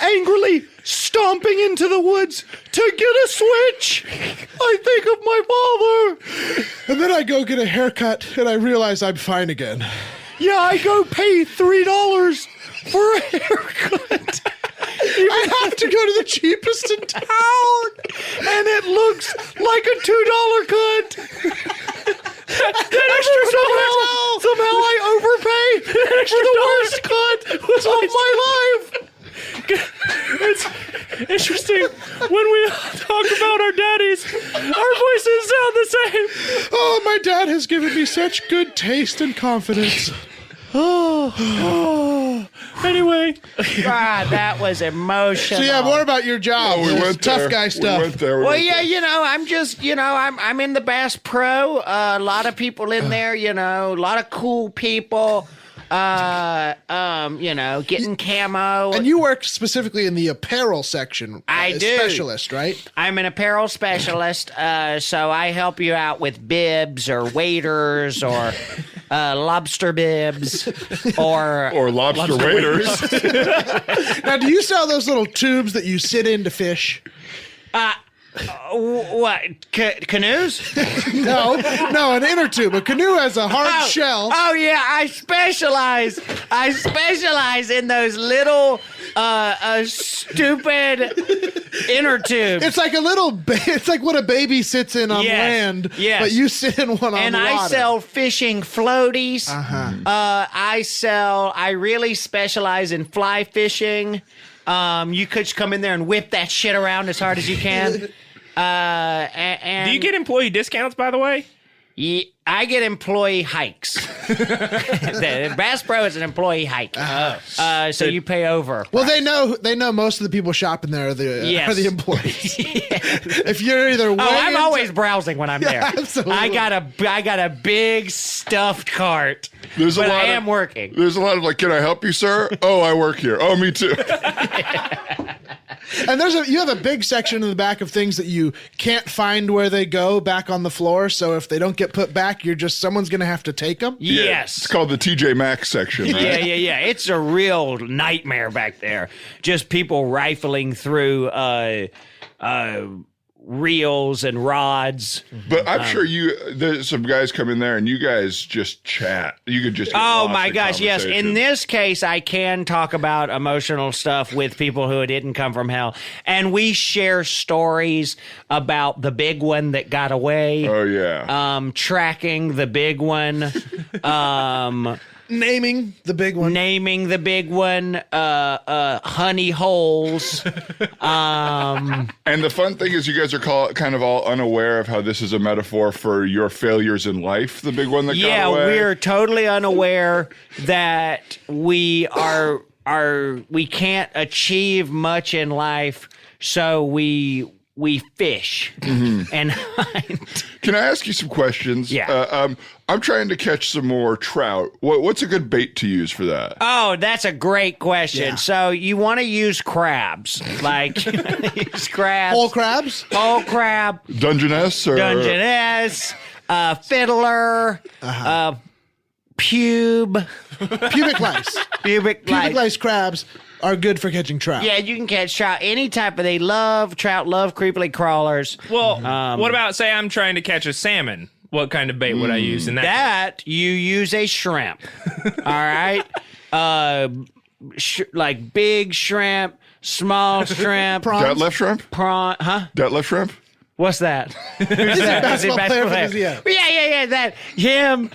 angrily stomping into the woods to get a switch, I think of my father. And then I go get a haircut and I realize I'm fine again. Yeah, I go pay $3 for a haircut. I have to go to the cheapest in town. And it looks like a $2 cut. Somehow I overpay for the worst cut of my life. It's interesting when we talk about our daddies, our voices sound the same. Oh, my dad has given me such good taste and confidence. Anyway, God, that was emotional. So yeah, more about your job. Oh, we This went tough there. guy stuff. We went there. Well, yeah, I'm just, I'm in the Bass Pro. A lot of people in there, a lot of cool people. Getting camo. And you work specifically in the apparel section. I do. Specialist, right? I'm an apparel specialist, so I help you out with bibs or waders or lobster bibs or lobster waiters. Now, do you sell those little tubes that you sit in to fish? What? Canoes? No, an inner tube. A canoe has a hard shell. Oh yeah, I specialize in those little stupid inner tubes. It's like a little. It's like what a baby sits in on land. Yes. But you sit in one on and water. I sell fishing floaties. Uh-huh. I really specialize in fly fishing. You could just come in there and whip that shit around as hard as you can. And do you get employee discounts, by the way? I get employee hikes. The Bass Pro is an employee hike. So you pay over. Well, they know most of the people shopping there are the employees. If you're either I'm always browsing when I'm there. Absolutely. I got a big stuffed cart. There's but a lot I am working. There's a lot of can I help you, sir? Oh, I work here. Oh, me too. And you have a big section in the back of things that you can't find where they go back on the floor. So if they don't get put back, someone's going to have to take them. Yes. It's called the TJ Maxx section, right? Yeah. It's a real nightmare back there. Just people rifling through reels and rods. But I'm sure there's some guys come in there and you guys just chat. You could just get Oh lost my in gosh, yes. conversation. In this case, I can talk about emotional stuff with people who didn't come from hell. And we share stories about the big one that got away. Oh, yeah. Tracking the big one. Naming the big one. Honey holes. And the fun thing is you guys are kind of all unaware of how this is a metaphor for your failures in life, the big one that got away. We're totally unaware that we can't achieve much in life, so we fish and hunt. Can I ask you some questions? Yeah. I'm trying to catch some more trout. What's a good bait to use for that? Oh, that's a great question. Yeah. So you want to use crabs, like use crabs, Whole crabs? whole crab, Dungeness or Dungeness, fiddler, Pubic lice. pubic Pubic lice. lice crabs are good for catching trout. Yeah, you can catch trout any type of. They love trout, love creepily crawlers. Well, what about say I'm trying to catch a salmon? What kind of bait would I use in that? That you use a shrimp. All right, like big shrimp, small shrimp, deadlift shrimp? prawn. Huh? Deadlift shrimp? What's that? He's a basketball player for the Yeah, that him.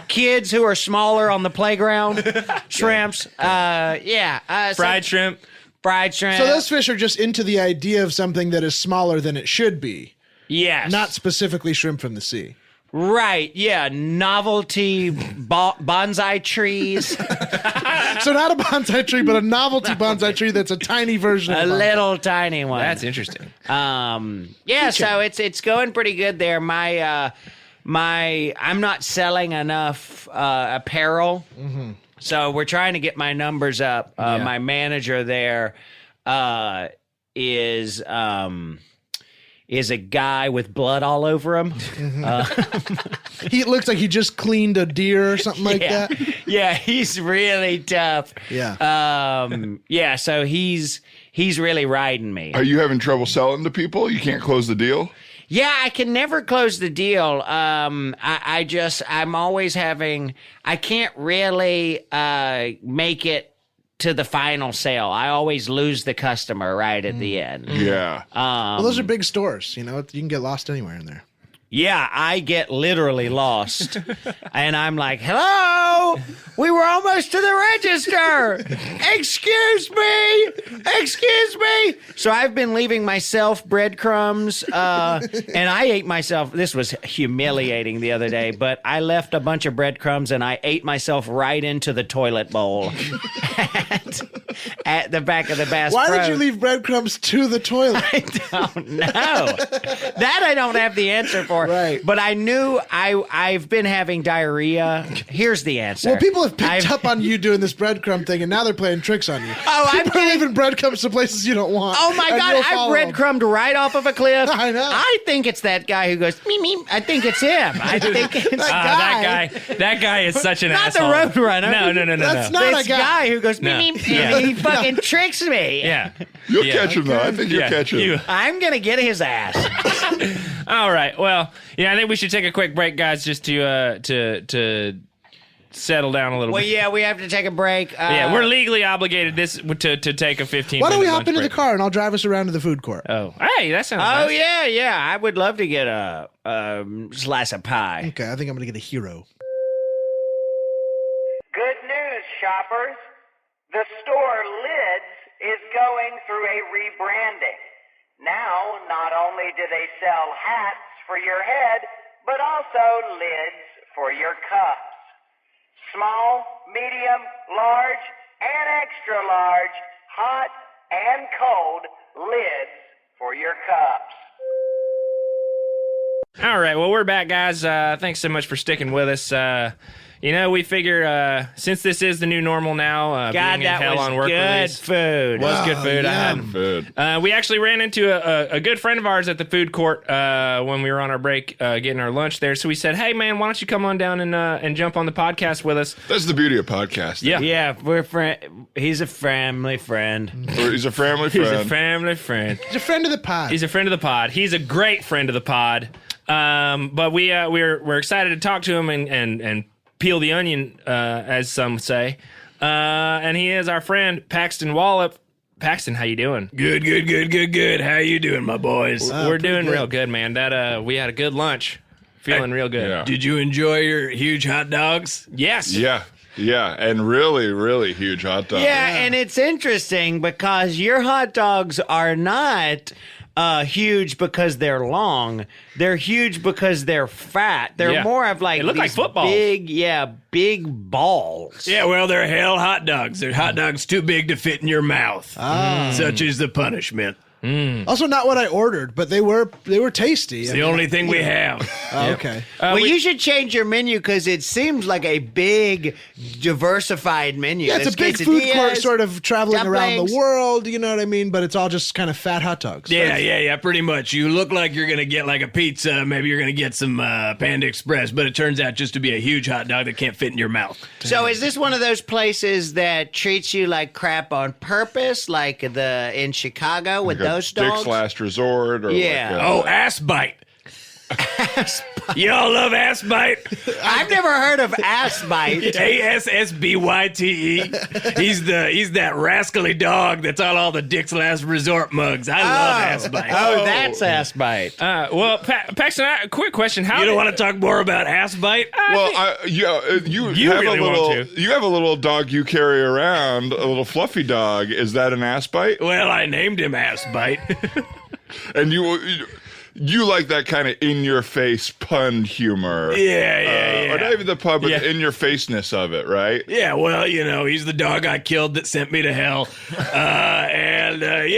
Kids who are smaller on the playground, shrimps. Fried shrimp. Fried shrimp. So those fish are just into the idea of something that is smaller than it should be, yes, not specifically shrimp from the sea. right. Yeah, novelty bonsai trees. So not a bonsai tree, but a novelty bonsai tree that's a tiny version of A a bonsai. little tiny one. That's interesting. So it's going pretty good there. My I'm not selling enough apparel. So we're trying to get my numbers up. My manager there is a guy with blood all over him. He looks like he just cleaned a deer or something like that. Yeah, he's really tough. Yeah. So he's really riding me. Are you having trouble selling to people? You can't close the deal? Yeah, I can never close the deal. I'm always having, I can't really make it to the final sale. I always lose the customer right at the end. Yeah. Well, those are big stores. You know, you can get lost anywhere in there. Yeah, I get literally lost. And I'm like, hello, we were almost to the register. Excuse me. So I've been leaving myself breadcrumbs, and I ate myself. This was humiliating the other day, but I left a bunch of breadcrumbs and I ate myself right into the toilet bowl at the back of the Bass Why Pro. did you leave breadcrumbs to the toilet? I don't know. That I don't have the answer for. Right. But I knew I've been having diarrhea. Here's the answer. Well, people have picked up on you doing this breadcrumb thing, and now they're playing tricks on you. Oh, I'm people are kidding. leaving breadcrumbs to places you don't want. Oh my and God! you'll I follow them. breadcrumbed right off of a cliff. I know. I think it's that guy who goes me me. I think it's him. I think it's That guy is such an not asshole. the Roadrunner. No. That's not This a guy. guy who goes me No. me. Yeah. And he fucking tricks me. Yeah. You'll catch him, though. I think you'll Yeah. catch him. You- I'm gonna get his ass. All right. Well, yeah, I think we should take a quick break, guys, just to settle down a little Well, bit. yeah, we have to take a break. Yeah, we're legally obligated to take a 15. Why don't we minute hop lunch into the break. car and I'll drive us around to the food court? Oh, hey, that sounds Oh nice. yeah. I would love to get a slice of pie. Okay, I think I'm going to get a hero. Good news, shoppers. The store Lids is going through a rebranding. Now, not only do they sell hats for your head, but also lids for your cups. Small, medium, large, and extra large, hot and cold lids for your cups. All right. Well, we're back, guys. Thanks so much for sticking with us. We figure since this is the new normal now, God, being in that hell was on work good release, food. was good food. I had yum. Food. We actually ran into a good friend of ours at the food court when we were on our break getting our lunch there. So we said, hey, man, why don't you come on down and jump on the podcast with us? That's the beauty of podcasting. Yeah. Yeah, he's a family friend. He's a family He's friend. a family friend. He's a friend of the pod. He's a friend of the pod. He's a great friend of the pod. But we're excited to talk to him and peel the onion, as some say. And he is our friend, Paxton Wallop. Paxton, how you doing? Good. How you doing, my boys? We're doing good. real good, man. We had a good lunch. Feeling real good. Yeah. Did you enjoy your huge hot dogs? Yes. Yeah. And really, really huge hot dog. Yeah, and it's interesting because your hot dogs are not huge because they're long. They're huge because they're fat. They're Yeah. more of like They look like these footballs. big balls. Yeah, well, they're hell hot dogs. They're hot dogs too big to fit in your mouth. Such is the punishment. Also, not what I ordered, but they were tasty. It's the only thing we have. Okay. Well, you should change your menu because it seems like a big, diversified menu. Yeah, it's There's a big food court quesadillas, sort of traveling around dumplings. the world, you know what I mean? But it's all just kind of fat hot dogs. Yeah, pretty much. You look like you're going to get like a pizza. Maybe you're going to get some Panda Express, but it turns out just to be a huge hot dog that can't fit in your mouth. So is this one of those places that treats you like crap on purpose, like in Chicago with Like a those dogs? Dick's Last Resort. Or Yeah. Like Oh, ass bite. Y'all love ass bite? I've never heard of ass bite. ASSBYTE. He's that rascally dog that's on all the Dick's Last Resort mugs. I love ass bite. Oh, that's ass bite. Well, Paxton, a quick question. How You don't did- want to talk more about ass bite? you You have really a want little. to. You have a little dog you carry around, a little fluffy dog. Is that an ass bite? Well, I named him ass bite. And you like that kind of in-your-face pun humor. Yeah. Or not even the pun, but Yeah. the in-your-faceness of it, right? Yeah, well, he's the dog I killed that sent me to hell. So I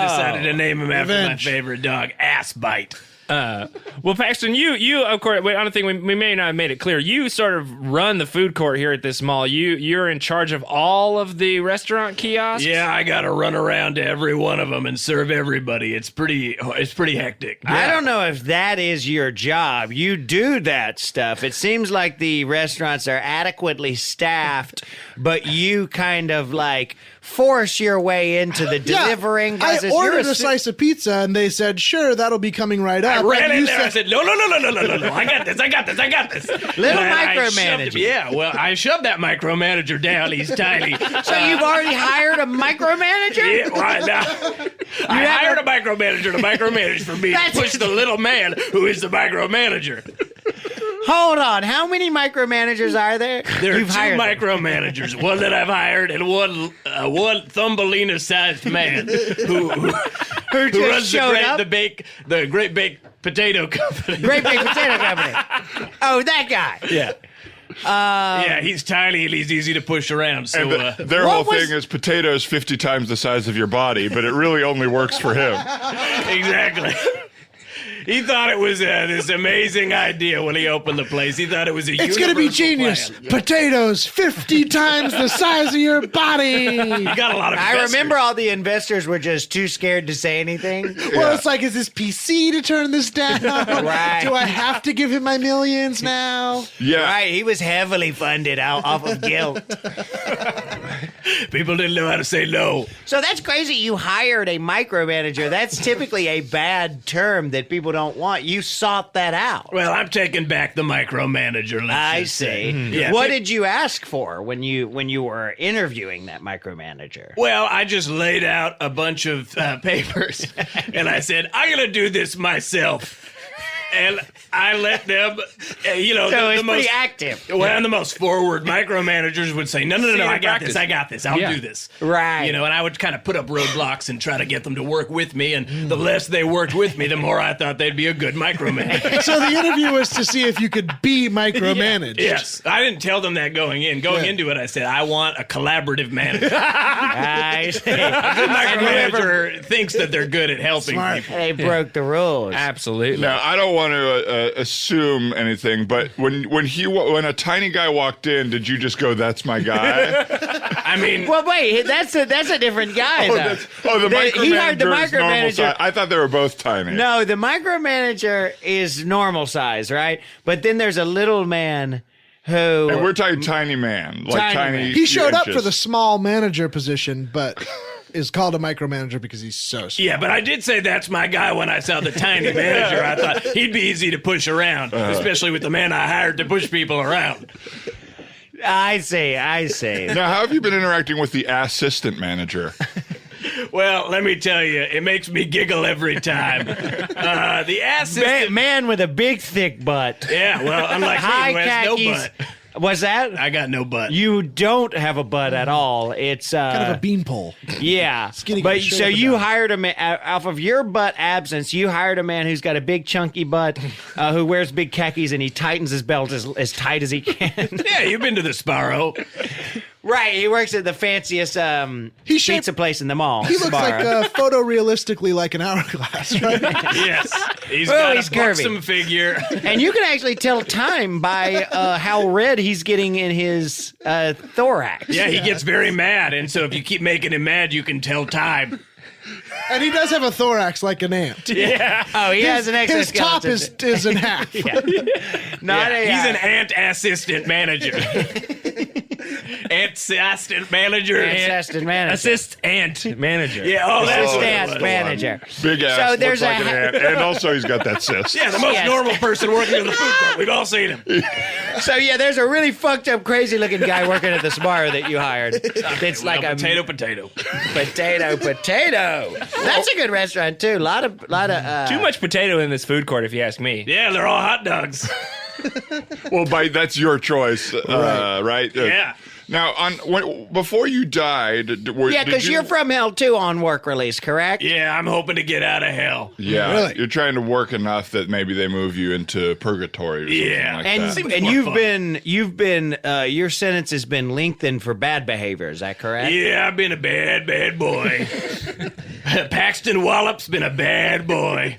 decided to name him after Revenge. my favorite dog, Ass Bite. Well, Paxton, you of course, I don't think we may not have made it clear. You sort of run the food court here at this mall. You're in charge of all of the restaurant kiosks. Yeah, I got to run around to every one of them and serve everybody. It's pretty hectic. I don't know if that is your job. You do that stuff. It seems like the restaurants are adequately staffed, but you kind of like force your way into the delivering. I process. ordered You're a slice of pizza, and they said, "Sure, that'll be coming right up." I ran And in you there. I said, "No! I got this. Little And I micromanager. shoved him- Yeah, well, I shoved that micromanager down. He's tiny. So you've already hired a micromanager? Yeah, right now. I hired a micromanager to micromanage for me to push the little man who is the micromanager. Hold on. How many micromanagers are there? There are You've two hired them. micromanagers, one that I've hired and one Thumbelina-sized man who just runs showed up? the Great Baked Potato Company. Great Big Potato Company. Oh, that guy. Yeah. Yeah, he's tiny and he's easy to push around. So And their whole thing is potatoes 50 times the size of your body, but it really only works for him. exactly. He thought it was this amazing idea when he opened the place. He thought it was a It's going to be universal genius. plan. Potatoes 50 times the size of your body. He got a lot of I investors. remember all the investors were just too scared to say anything. Well, it's like, is this PC to turn this down? Right. Do I have to give him my millions now? Yeah. Right, he was heavily funded off of guilt. People didn't know how to say no. So that's crazy. You hired a micromanager. That's typically a bad term that people don't want. You sought that out. Well, I'm taking back the micromanager. let's I just say. see. Yeah, What pe- did you ask for when you were interviewing that micromanager? Well, I just laid out a bunch of papers, and I said, I'm going to do this myself. And I let them, So it's pretty active. Well, and the most forward micromanagers would say, no, I got this, I'll do this. Right. And I would kind of put up roadblocks and try to get them to work with me, and the less they worked with me, the more I thought they'd be a good micromanager. So the interview was to see if you could be micromanaged. Yes. I didn't tell them that going in. Going into it, I said, I want a collaborative manager. I see. A good micromanager thinks that they're good at helping Smart. people. They broke the rules. Absolutely. Now, I don't want to assume anything, but when a tiny guy walked in, did you just go, "That's my guy"? I mean, Well, wait, that's a different guy, though. The He hired the micromanager is normal micromanager. size. I thought they were both tiny. No, the micromanager is normal size, right? But then there's a little man who... And we're talking tiny man, like Tiny tiny. man. He showed up inches. for the small manager position, but is called a micromanager because he's so small. yeah, but I did say that's my guy when I saw the tiny manager. I thought he'd be easy to push around, especially with the man I hired to push people around. I see. Now, how have you been interacting with the assistant manager? Well, let me tell you, it makes me giggle every time. The assistant... Man with a big, thick butt. Yeah, well, unlike High me, who has no khakis. butt. Was that? I got no butt. You don't have a butt at all. It's Kind of a beanpole. yeah. Skinny But guy, straight so up and you down. hired a man off of your butt absence. You hired a man who's got a big chunky butt, who wears big khakis, and he tightens his belt as tight as he can. Yeah, you've been to the Sparrow. Right. He works at the fanciest He's shaped- pizza place in the mall. He looks Sbarro. like photorealistically like an hourglass, right? Yes. He's Well, got he's a curvy. buxom figure. And you can actually tell time by how red he's getting in his thorax. Yeah, he gets very mad, and so if you keep making him mad, you can tell time. And he does have a thorax like an ant. Yeah. Oh, he has an His top exoskeleton. is in half. Not a, He's an ant assistant manager. Ant assistant manager. assistant manager. Assist ant manager. Yeah, oh, that's what it Assistant was. manager. Big ass, So looks there's like a- an ant, and also he's got that cyst. Yeah, the most Yes. normal person working in the food court. We've all seen him. So yeah, there's a really fucked up, crazy looking guy working at the Sbarro that you hired. It's like a potato. potato. That's a good restaurant too. A lot of Too much potato in this food court, if you ask me. Yeah, they're all hot dogs. Well, that's your choice, right? Yeah. Now, before you died, yeah, because you're from hell too on work release, correct? Yeah, I'm hoping to get out of hell. Yeah, Really? you're trying to work enough that maybe they move you into purgatory or something Yeah. like And that. Seems and more you've been your sentence has been lengthened for bad behavior. Is that correct? Yeah, I've been a bad, bad boy. Paxton Wallop's been a bad boy.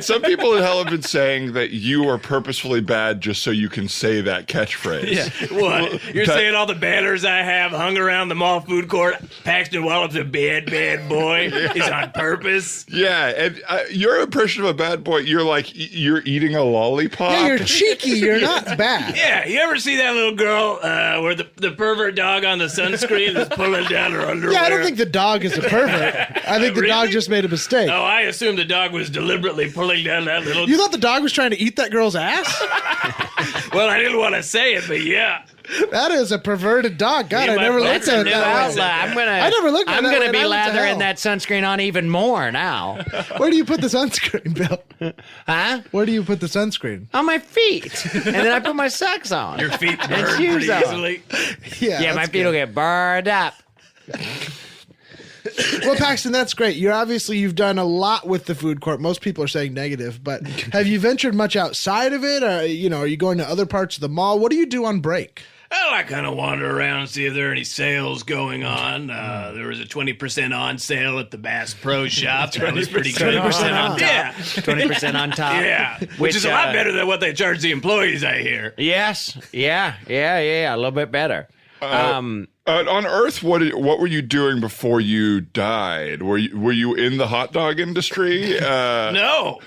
Some people in hell have been saying that you are purposefully bad just so you can say that catchphrase. Yeah. What? You're saying all the banners I have hung around the mall food court, Paxton Wallop's a bad, bad boy, is on purpose? Yeah, and your impression of a bad boy, you're like, you're eating a lollipop. Yeah, you're cheeky. You're not bad. Yeah, you ever see that little girl where the pervert dog on the sunscreen is pulling down her underwear? Yeah, I don't think the dog is a pervert. I think the dog Really? just made a mistake. Oh, I assume the dog was deliberately pulling down that little... You thought the dog was trying to eat that girl's ass? Well, I didn't want to say it, but yeah. That is a perverted dog. God, I Yeah, never that's looked a at new that. outlet. I never looked at I'm that gonna when be I went to lathering hell. that sunscreen on even more now. Where do you put the sunscreen, Bill? Huh? Where do you put the sunscreen? On my feet. And then I put my socks on. Your feet And burn shoes pretty on. easily. Yeah, my that's feet will good. get burned up. Well, Paxton, that's great. You've done a lot with the food court. Most people are saying negative, but have you ventured much outside of it? Or, are you going to other parts of the mall? What do you do on break? Well, I kind of wander around and see if there are any sales going on. There was a 20% on sale at the Bass Pro Shop. That was pretty good. 20% on. Yeah. 20% on top. Yeah. Which Which, is a lot better than what they charge the employees, I hear. Yes. Yeah. A little bit better. On Earth, what were you doing before you died? Were you in the hot dog industry? No.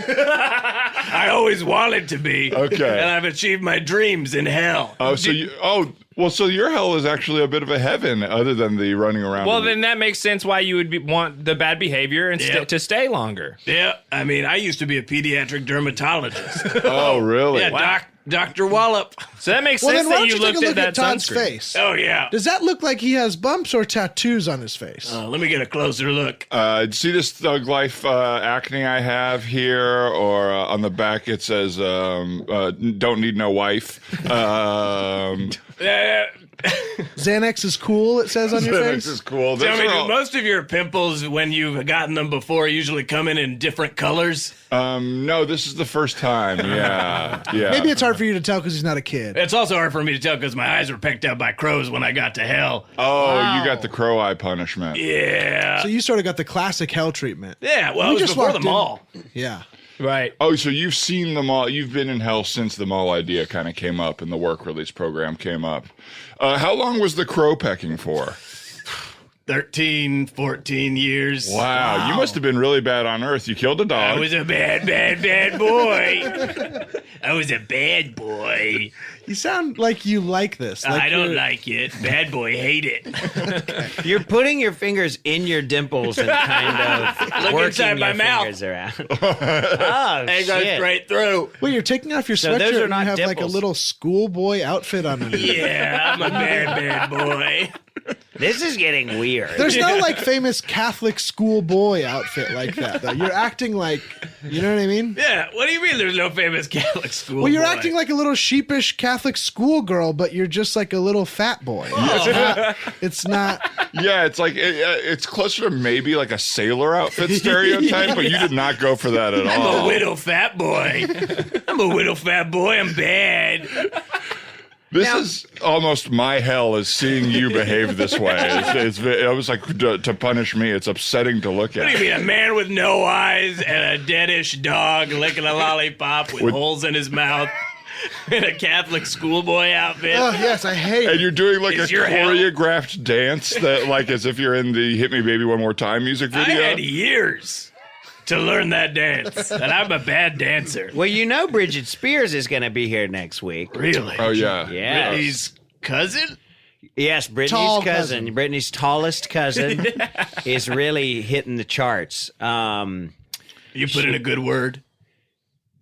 I always wanted to be. Okay. And I've achieved my dreams in hell. So your hell is actually a bit of a heaven, other than the running around. Well, then that makes sense why you would want the bad behavior and Yep. to stay longer. Yeah. I mean, I used to be a pediatric dermatologist. Oh, really? Yeah, Dr. Wallop. So that makes Well, sense then why that don't you you take looked a at look that at Todd's sunscreen. face? Oh, yeah. Does that look like he has bumps or tattoos on his face? Let me get a closer look. See this Thug Life acne I have here, or on the back it says, "Don't need no wife." Xanax is cool, it says on your This face. is cool. Tell Those me, are do all- most of your pimples, when you've gotten them before, usually come in different colors? No, this is the first time. Yeah. Maybe it's hard for you to tell because he's not a kid. It's also hard for me to tell because my eyes were pecked out by crows when I got to hell. Oh, you got the crow eye punishment. Yeah. So you sort of got the classic hell treatment. Yeah, well, We it was just before the walked in- mall. Yeah. Right. Oh, so you've seen the mall. You've been in hell since the mall idea kind of came up and the work release program came up. How long was the crow pecking for? 13, 14 years. Wow, you must have been really bad on Earth. You killed a dog. I was a bad, bad, bad boy. I was a bad boy. You sound like you like this. Like I don't you're- like it. Bad boy hate it. You're putting your fingers in your dimples and kind of Look working inside my your mouth. fingers around. Oh, It goes shit. straight through. Wait, you're taking off your So sweatshirt those are and not you have like a dimples. little schoolboy outfit on underneath. Yeah, I'm a bad, bad boy. This is getting weird. There's no like famous Catholic schoolboy outfit like that though. You're acting like, you know what I mean? Yeah, what do you mean there's no famous Catholic school? Well, you're boy? acting like a little sheepish Catholic schoolgirl, but you're just like a little fat boy. It's not. Yeah, it's like it's closer to maybe like a sailor outfit stereotype, but you did not go for that at I'm a all. widow fat boy. I'm a widow fat boy. I'm bad. This is almost my hell is seeing you behave this way. I was like to punish me. It's upsetting to look What do you at. mean, a man with no eyes and a deadish dog licking a lollipop with holes in his mouth in a Catholic schoolboy outfit? Oh yes, I hate And it. you're doing like Is a your hell- choreographed dance that, like, as if you're in the "Hit Me Baby One More Time" music I video. had years to learn that dance, and I'm a bad dancer. Well, you know Bridget Spears is going to be here next week. Really? Oh yeah, Yeah. Brittany's cousin? Yes, Brittany's Tall cousin, cousin. Brittany's tallest cousin, is really hitting the charts. You put in a good word.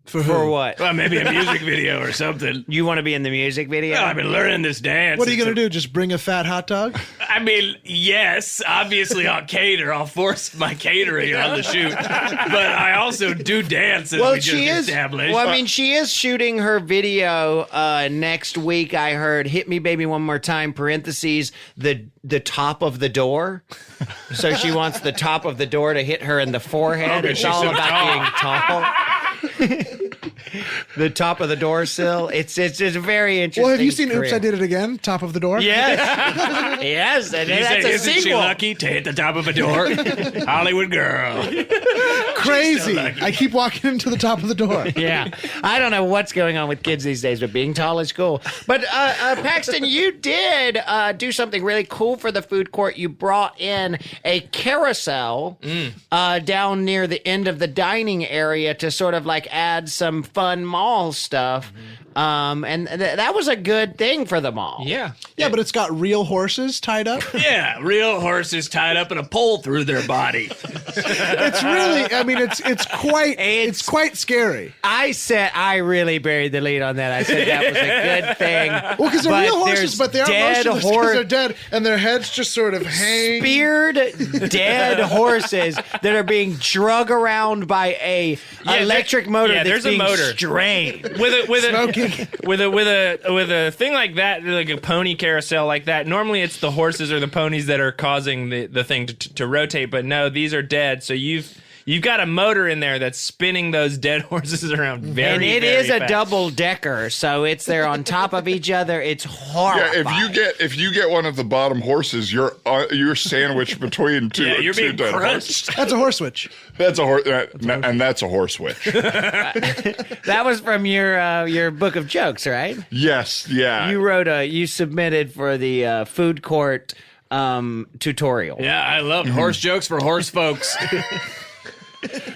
For what? Well, maybe a music video or something. You want to be in the music video? Well, I've been learning this dance. What are you gonna do? Just bring a fat hot dog? I mean, yes, obviously I'll cater. I'll force my catering on the shoot. But I also do dance, as we just established. Well, I mean, she is shooting her video next week. I heard "Hit Me, Baby, One More Time." Parentheses the top of the door. So she wants the top of the door to hit her in the forehead. Okay, It's she's all so about tall. being tall. the top of the door sill. It's a very interesting. Well, have you seen career. Oops, I Did It Again? Top of the door? Yes. Yes, and You that's say, a isn't she sequel. lucky to hit the top of a door? Hollywood girl. Crazy. lucky. I keep walking into the top of the door. Yeah, I don't know what's going on with kids these days, but being tall is cool. But Paxton, you did do something really cool for the food court. You brought in a carousel down near the end of the dining area to sort of like add some fun mall stuff. And that was a good thing for the mall. Yeah. Yeah, but it's got real horses tied up. Yeah, real horses tied up in a pole through their body. It's really, I mean, it's quite scary. I really buried the lead on that. I said that was a good thing. Well, because they're But real horses, there's but they are dead motionless because they're dead, and their heads just sort of hang. Speared dead horses that are being drug around by a electric motor that's there's a being motor. strained. With Smoking. a thing like that, like a pony carousel like that. Normally, it's the horses or the ponies that are causing the thing to rotate. But no, these are dead. So you've got a motor in there that's spinning those dead horses around very, And it very is a fast. double decker, so they're on top of each other. It's horrifying. Yeah, if you get one of the bottom horses, you're sandwiched between two. Yeah, you're two being dead crunched. That's a horse switch. That's a horse, and that's a horse switch. That was from your book of jokes, right? Yes, yeah. You submitted for the food court tutorial. Yeah, I love horse jokes for horse folks.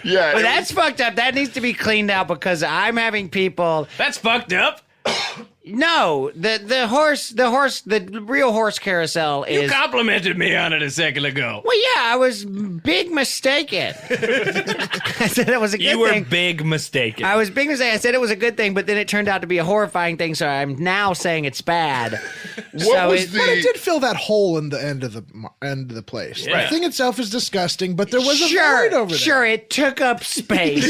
Yeah, But that's fucked up. That needs to be cleaned out because I'm having people. That's fucked up. No, the real horse carousel You is. complimented me on it a second ago. Well, yeah, I was big mistaken. I said it was a good You were thing. big mistaken. I was big mistake. I said it was a good thing, but then it turned out to be a horrifying thing. So I'm now saying it's bad. What was But it did fill that hole in the end of the place. The Yeah. thing itself is disgusting, but there was a Sure, void over there. sure, it took up space.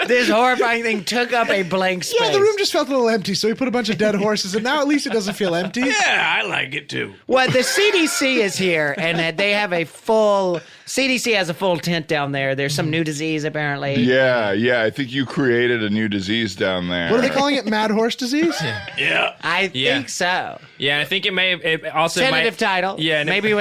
This horrifying thing took up a blank space. Yeah, the room just felt a little empty, so we put a bunch of dead horses, and now at least it doesn't feel empty. Yeah, I like it too. Well, the CDC is here, and they have a full. CDC has a full tent down there. There's some new disease apparently. Yeah. I think you created a new disease down there. What are they calling it? Mad horse disease? Yeah. I Yeah. think so. Yeah, I think it also Tentative might, title. Yeah, and maybe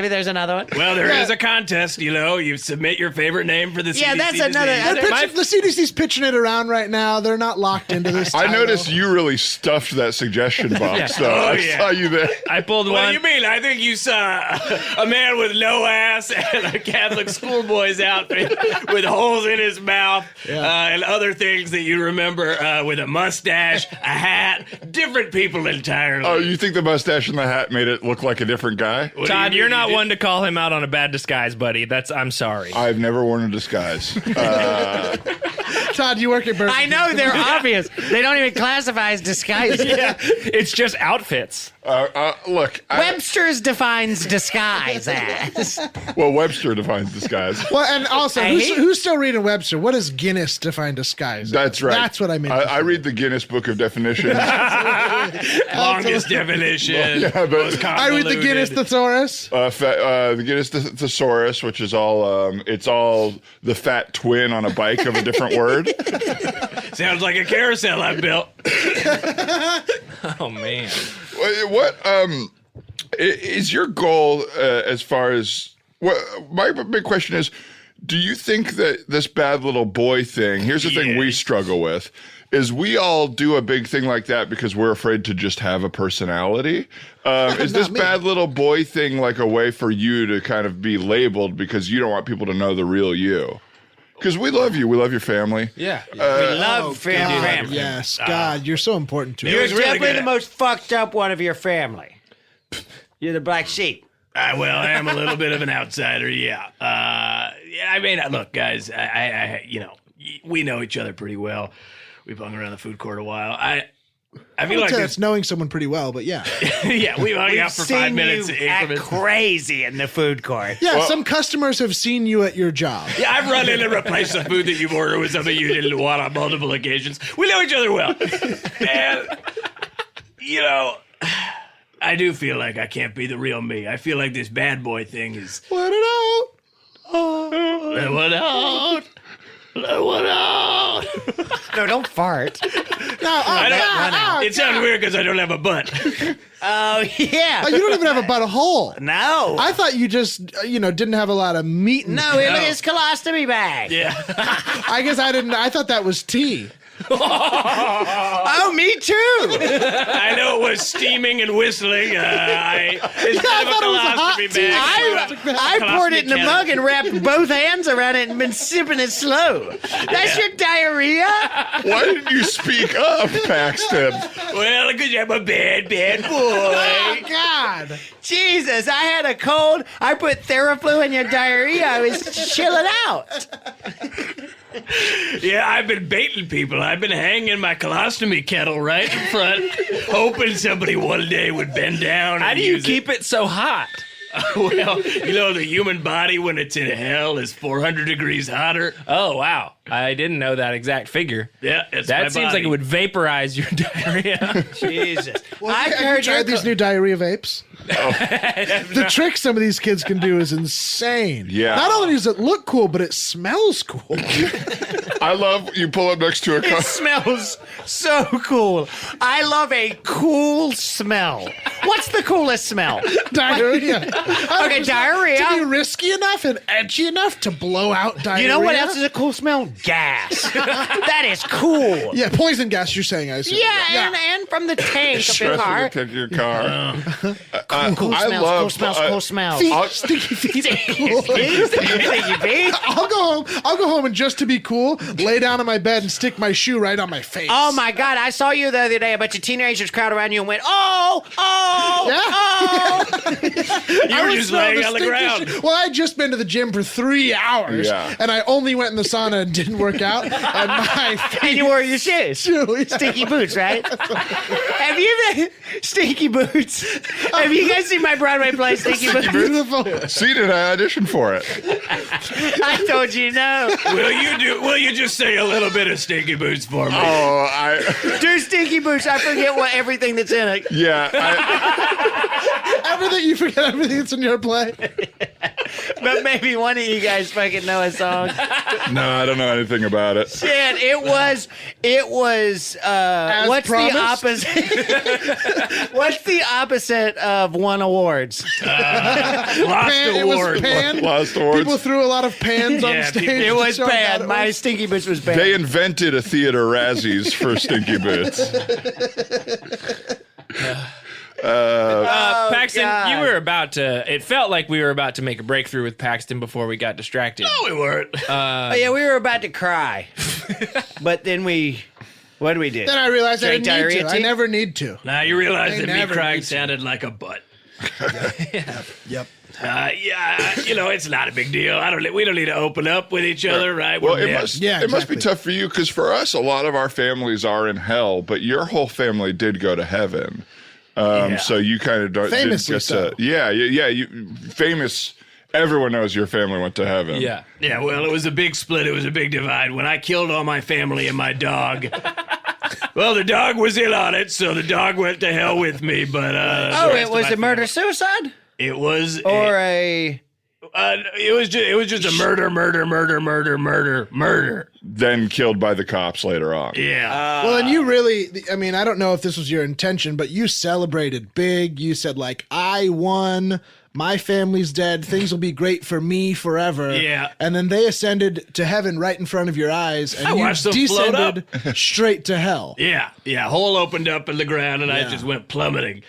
there's another one. Well, there is a contest, You submit your favorite name for the Yeah, CDC that's another- disease. The CDC's pitching it around right now. They're not locked into this. I title. noticed you really stuffed that suggestion box, though. Oh, I yeah. saw you there. I pulled What do one. you mean? I think you saw a man with no ass and a Catholic schoolboy's outfit with holes in his mouth and other things that you remember with a mustache, a hat, different people entirely. Oh, you think the mustache and the hat made it look like a different guy? What do Todd, you you're mean? not You one to call him out on a bad disguise, buddy. I'm sorry. I've never worn a disguise. Todd, you work at Burger I King. know they're obvious. They don't even classify as disguises. Yeah, it's just outfits. Look, Webster's defines disguise as. well, Webster defines disguise. Well, and also, I hate- who's still reading Webster? What does Guinness define disguise? That's right. That's what I mean. I read the Guinness Book of Definitions. Longest definition. Yeah, but- most I read the Guinness convoluted. thesaurus. The Guinness thesaurus, which is all it's all the fat twin on a bike of a different word. Sounds like a carousel I built. Oh man. What is your goal as far as what? My big question is, do you think that this bad little boy thing? Here's the thing we struggle with. Is we all do a big thing like that because we're afraid to just have a personality? Is this me. bad little boy thing like a way for you to kind of be labeled because you don't want people to know the real you? Because we love you. We love your family. Yeah. We love God, family. yes, God, you're so important to It You're us. was really definitely good. the most fucked up one of your family. You're the black sheep. Well, I am a little bit of an outsider, yeah. I mean, look, guys, I we know each other pretty well. We've hung around the food court a while. I feel like It's knowing someone pretty well, but yeah. yeah, we've hung out for 5 minutes. You act increments. crazy in the food court. Yeah, some customers have seen you at your job. Yeah, I've run in and replaced the food that you've ordered with some of you didn't want on multiple occasions. We know each other well. And, I do feel like I can't be the real me. I feel like this bad boy thing is... Let it out. What out? Let one out. No, don't fart. It sounds weird because I don't have a butt. Oh, yeah. Oh, you don't even have a butthole. No. I thought you just, didn't have a lot of meat. No, it was colostomy bag. Yeah. I guess I didn't. I thought that was tea. Oh, me too. I know it was steaming and whistling. I thought it was a hot tea. I poured it in a mug and wrapped both hands around it and been sipping it slow. That's your diarrhea? Why didn't you speak up, Paxton? Well, because I'm a bad boy. Oh, God. Jesus, I had a cold. I put Theraflu in your diarrhea. I was chilling out. Yeah, I've been baiting people. I've been hanging my colostomy kettle right in front, hoping somebody one day would bend down. How and do you use keep it so hot? Well, the human body when it's in hell is 400 degrees hotter. Oh, wow. I didn't know that exact figure. Yeah, it's That my seems body. like it would vaporize your diarrhea. Jesus. Have you tried these new diarrhea vapes? The trick some of these kids can do is insane. Yeah. Not only does it look cool, but it smells cool. I love you pull up next to a car. It smells so cool. I love a cool smell. What's the coolest smell? Diarrhea. Okay, diarrhea. To be risky enough and edgy enough to blow out diarrhea. You know what else is a cool smell? Gas. That is cool. Yeah, poison gas. You're saying, I assume. Yeah, and from the tank of your car. Take your car. Cool I smells, love, cool smells, cool smells. Feet, sticky feet. are cool. Sticky feet? I'll go home and just to be cool, lay down on my bed and stick my shoe right on my face. Oh my God! I saw you the other day. A bunch of teenagers crowd around you and went, "Oh, oh, Yeah. oh!" You were just laying on the ground. Well, I had just been to the gym for 3 hours, and I only went in the sauna and didn't work out. And my And you wore your shoes, stinky boots, right? Have you been stinky boots? Have you guys seen my Broadway play, Stinky Boots? beautiful. See, did I audition for it? I told you no. Will you just say a little bit of Stinky Boots for me? Oh, Do Stinky Boots. I forget everything that's in it. Everything you forget, everything that's in your play. But maybe one of you guys fucking know a song. no, I don't know anything about it. Shit, it was what's promised? the opposite? What's the opposite of won awards? Lost It was award. pan. Lost awards. People threw a lot of pans on Yeah, stage. people- It to was show how bad. it My was. Stinky Boots was bad. They invented a theater Razzies for Stinky Boots. Paxton, God. you were about to. It felt like we were about to make a breakthrough with Paxton before we got distracted. No, we weren't. Oh, yeah, we were about to cry. But then what did we do? Then I realized I Drink didn't need diarrhea to. I tea? never need to. Now you realize They that me never crying need to. sounded like a butt. Yep. Yeah, it's not a big deal. We don't need to open up with each other, right? Well, We're it men. must exactly. be tough for you because for us, a lot of our families are in hell, but your whole family did go to heaven. So you kind of don't Famously did get so. to, yeah. You famous. Everyone knows your family went to heaven. Yeah. Yeah, well, it was a big split. It was a big divide. When I killed all my family and my dog, well, the dog was in on it, so the dog went to hell with me. But it was a murder-suicide? It was Or a... it was just a murder. Then killed by the cops later on. Yeah. Well, and you really, I mean, I don't know if this was your intention, but you celebrated big. You said, like, I won. My family's dead. Things will be great for me forever. Yeah. And then they ascended to heaven right in front of your eyes, and I you watched them float up. descended straight to hell. Yeah. Hole opened up in the ground, and I just went plummeting.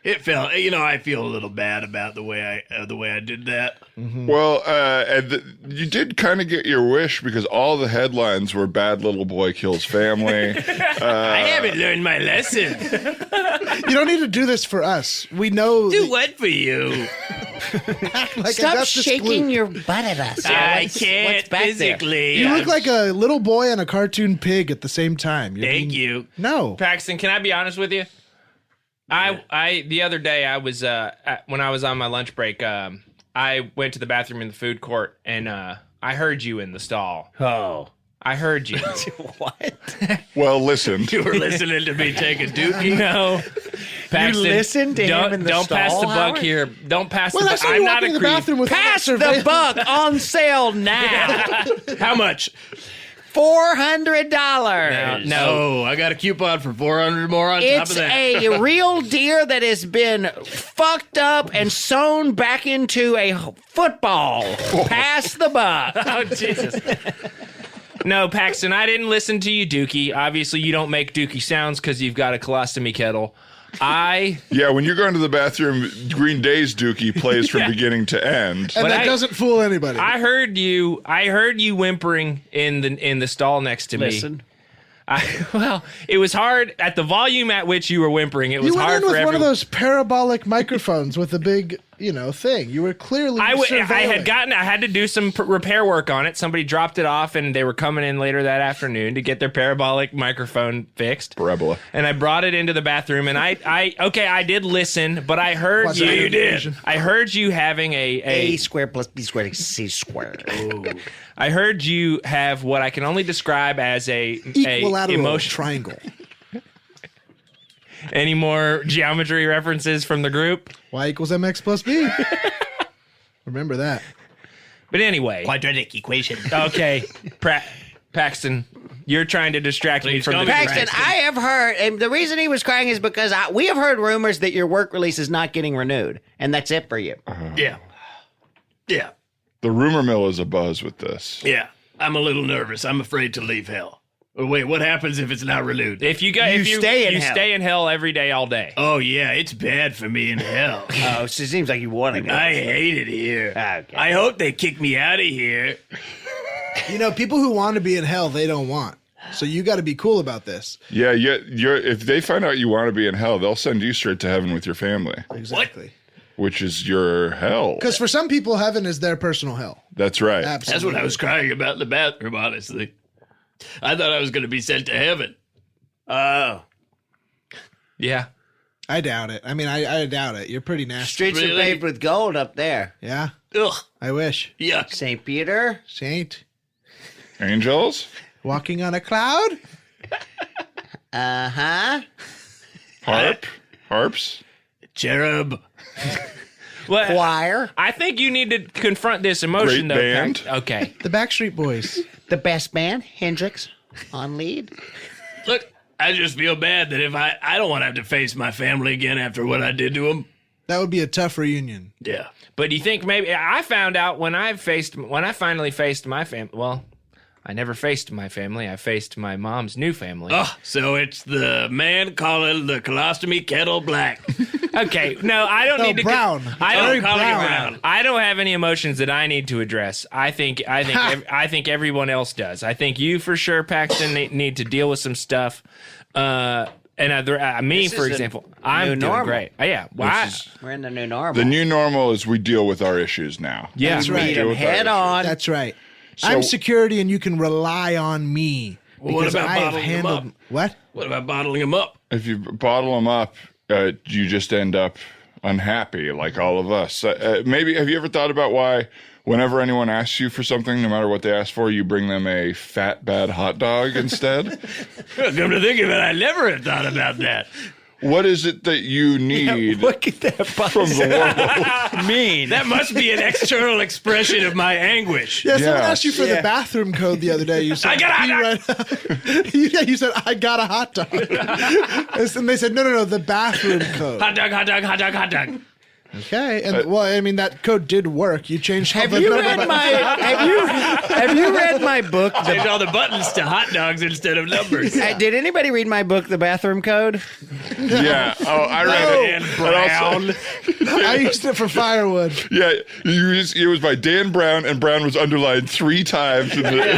It felt, I feel a little bad about the way I did that. Well, you did kind of get your wish because all the headlines were "Bad little boy kills family." I haven't learned my lesson. You don't need to do this for us. We know. Do what for you? Like Stop Augustus shaking Gloop. your butt at us. I What's can't back there? physically. You look like a little boy and a cartoon pig at the same time. Thank you. No. Paxton, can I be honest with you? I the other day I was when I was on my lunch break, I went to the bathroom in the food court and I heard you in the stall. Oh. I heard you. What? Well, listen. You were listening to me take a dookie? No. Paxton, listen to him in the don't pass stall, the buck Howard? here. Don't pass Well, the I buck. saw I'm you not walking a to the creep. bathroom with Pass the surveillance. buck on sale now. How much? $400. No. Oh, I got a coupon for 400 more on top It's of that. a real deer that has been fucked up and sewn back into a football. Pass the buck. Oh, Jesus. No, Paxton, I didn't listen to you, Dookie. Obviously, you don't make Dookie sounds because you've got a colostomy kettle. Yeah, when you're going to the bathroom, Green Day's Dookie plays from beginning to end. And But that doesn't fool anybody. I heard you whimpering in the stall next to me. Listen. Well, it was hard at the volume at which you were whimpering. It was you went hard in for with one of everyone. those parabolic microphones with a big, thing. You were clearly I surveilling. had to do some repair work on it. Somebody dropped it off, and they were coming in later that afternoon to get their parabolic microphone fixed. Parabola. And I brought it into the bathroom, and I did listen, but I heard What's you. that? You did. I heard you having A squared plus B squared equals C squared. I heard you have what I can only describe as a Equilateral emotion. triangle. Any more geometry references from the group? Y equals mx plus b. Remember that. But anyway, Quadratic equation. okay, Paxton, you're trying to distract me Please from call the me Paxton, I have heard, and the reason he was crying is because we have heard rumors that your work release is not getting renewed, and that's it for you. Yeah. Yeah. The rumor mill is abuzz with this. Yeah. I'm a little nervous. I'm afraid to leave hell. Oh, wait, what happens if it's not renewed? If you stay in hell. stay in hell every day, all day. Oh, yeah, it's bad for me in hell. Oh, so it seems like you want to go. I hate it here. Okay. I hope they kick me out of here. People who want to be in hell, they don't want. So you got to be cool about this. Yeah, if they find out you want to be in hell, they'll send you straight to heaven with your family, Exactly. which is your hell. Because for some people, heaven is their personal hell. That's right. Absolutely. That's what I was crying about in the bathroom, honestly. I thought I was going to be sent to heaven. Oh. Yeah. I doubt it. I mean, I doubt it. You're pretty nasty. Streets Really? are paved with gold up there. Yeah, Ugh. I wish. Yuck. St. Peter. Saint. Angels? Walking on a cloud? Uh-huh. Harps? Cherub. Well, Choir. I think you need to confront this emotion, Great though. band. Okay. The Backstreet Boys. The best man, Hendrix, on lead. Look, I just feel bad that if I don't want to have to face my family again after what I did to them. That would be a tough reunion. Yeah. But do you think maybe I found out when I finally faced my family? Well, I never faced my family. I faced my mom's new family. Oh, so it's the man calling the colostomy kettle black. Okay, no, I don't No, need to. brown. I Very don't. calling it brown. brown. I don't have any emotions that I need to address. I think everyone else does. I think you for sure, Paxton, need to deal with some stuff. Me, This for is example, new I'm doing normal. great. Yeah, We're in the new normal. The new normal is we deal with our issues now. yeah. That's right. Meet Deal 'em with our head issues. on. That's right. So- I'm security, and you can rely on me. Well, what because about I have bottling them handled up? what? What about bottling them up? If you bottle them up, you just end up unhappy, like all of us. Maybe have you ever thought about why, whenever anyone asks you for something, no matter what they ask for, you bring them a fat, bad hot dog instead? Come to think of it, I never had thought about that. What is it that you need Look at that from the world? mean. That must be an external expression of my anguish. Yeah, someone Yeah. asked you for the bathroom code the other day. You said, I got a hot dog. You said, I got a hot dog. And they said, no, the bathroom code. Hot dog, hot dog, hot dog, hot dog. Okay, and well, I mean that code did work. You changed. all Have the you number read buttons. have you read my book? Changed all the buttons to hot dogs instead of numbers. Did anybody read my book, The Bathroom Code? Yeah. Oh, I read And it. But also- brown. I used it for firewood. Yeah, it was by Dan Brown, and Brown was underlined 3 times. In the, In like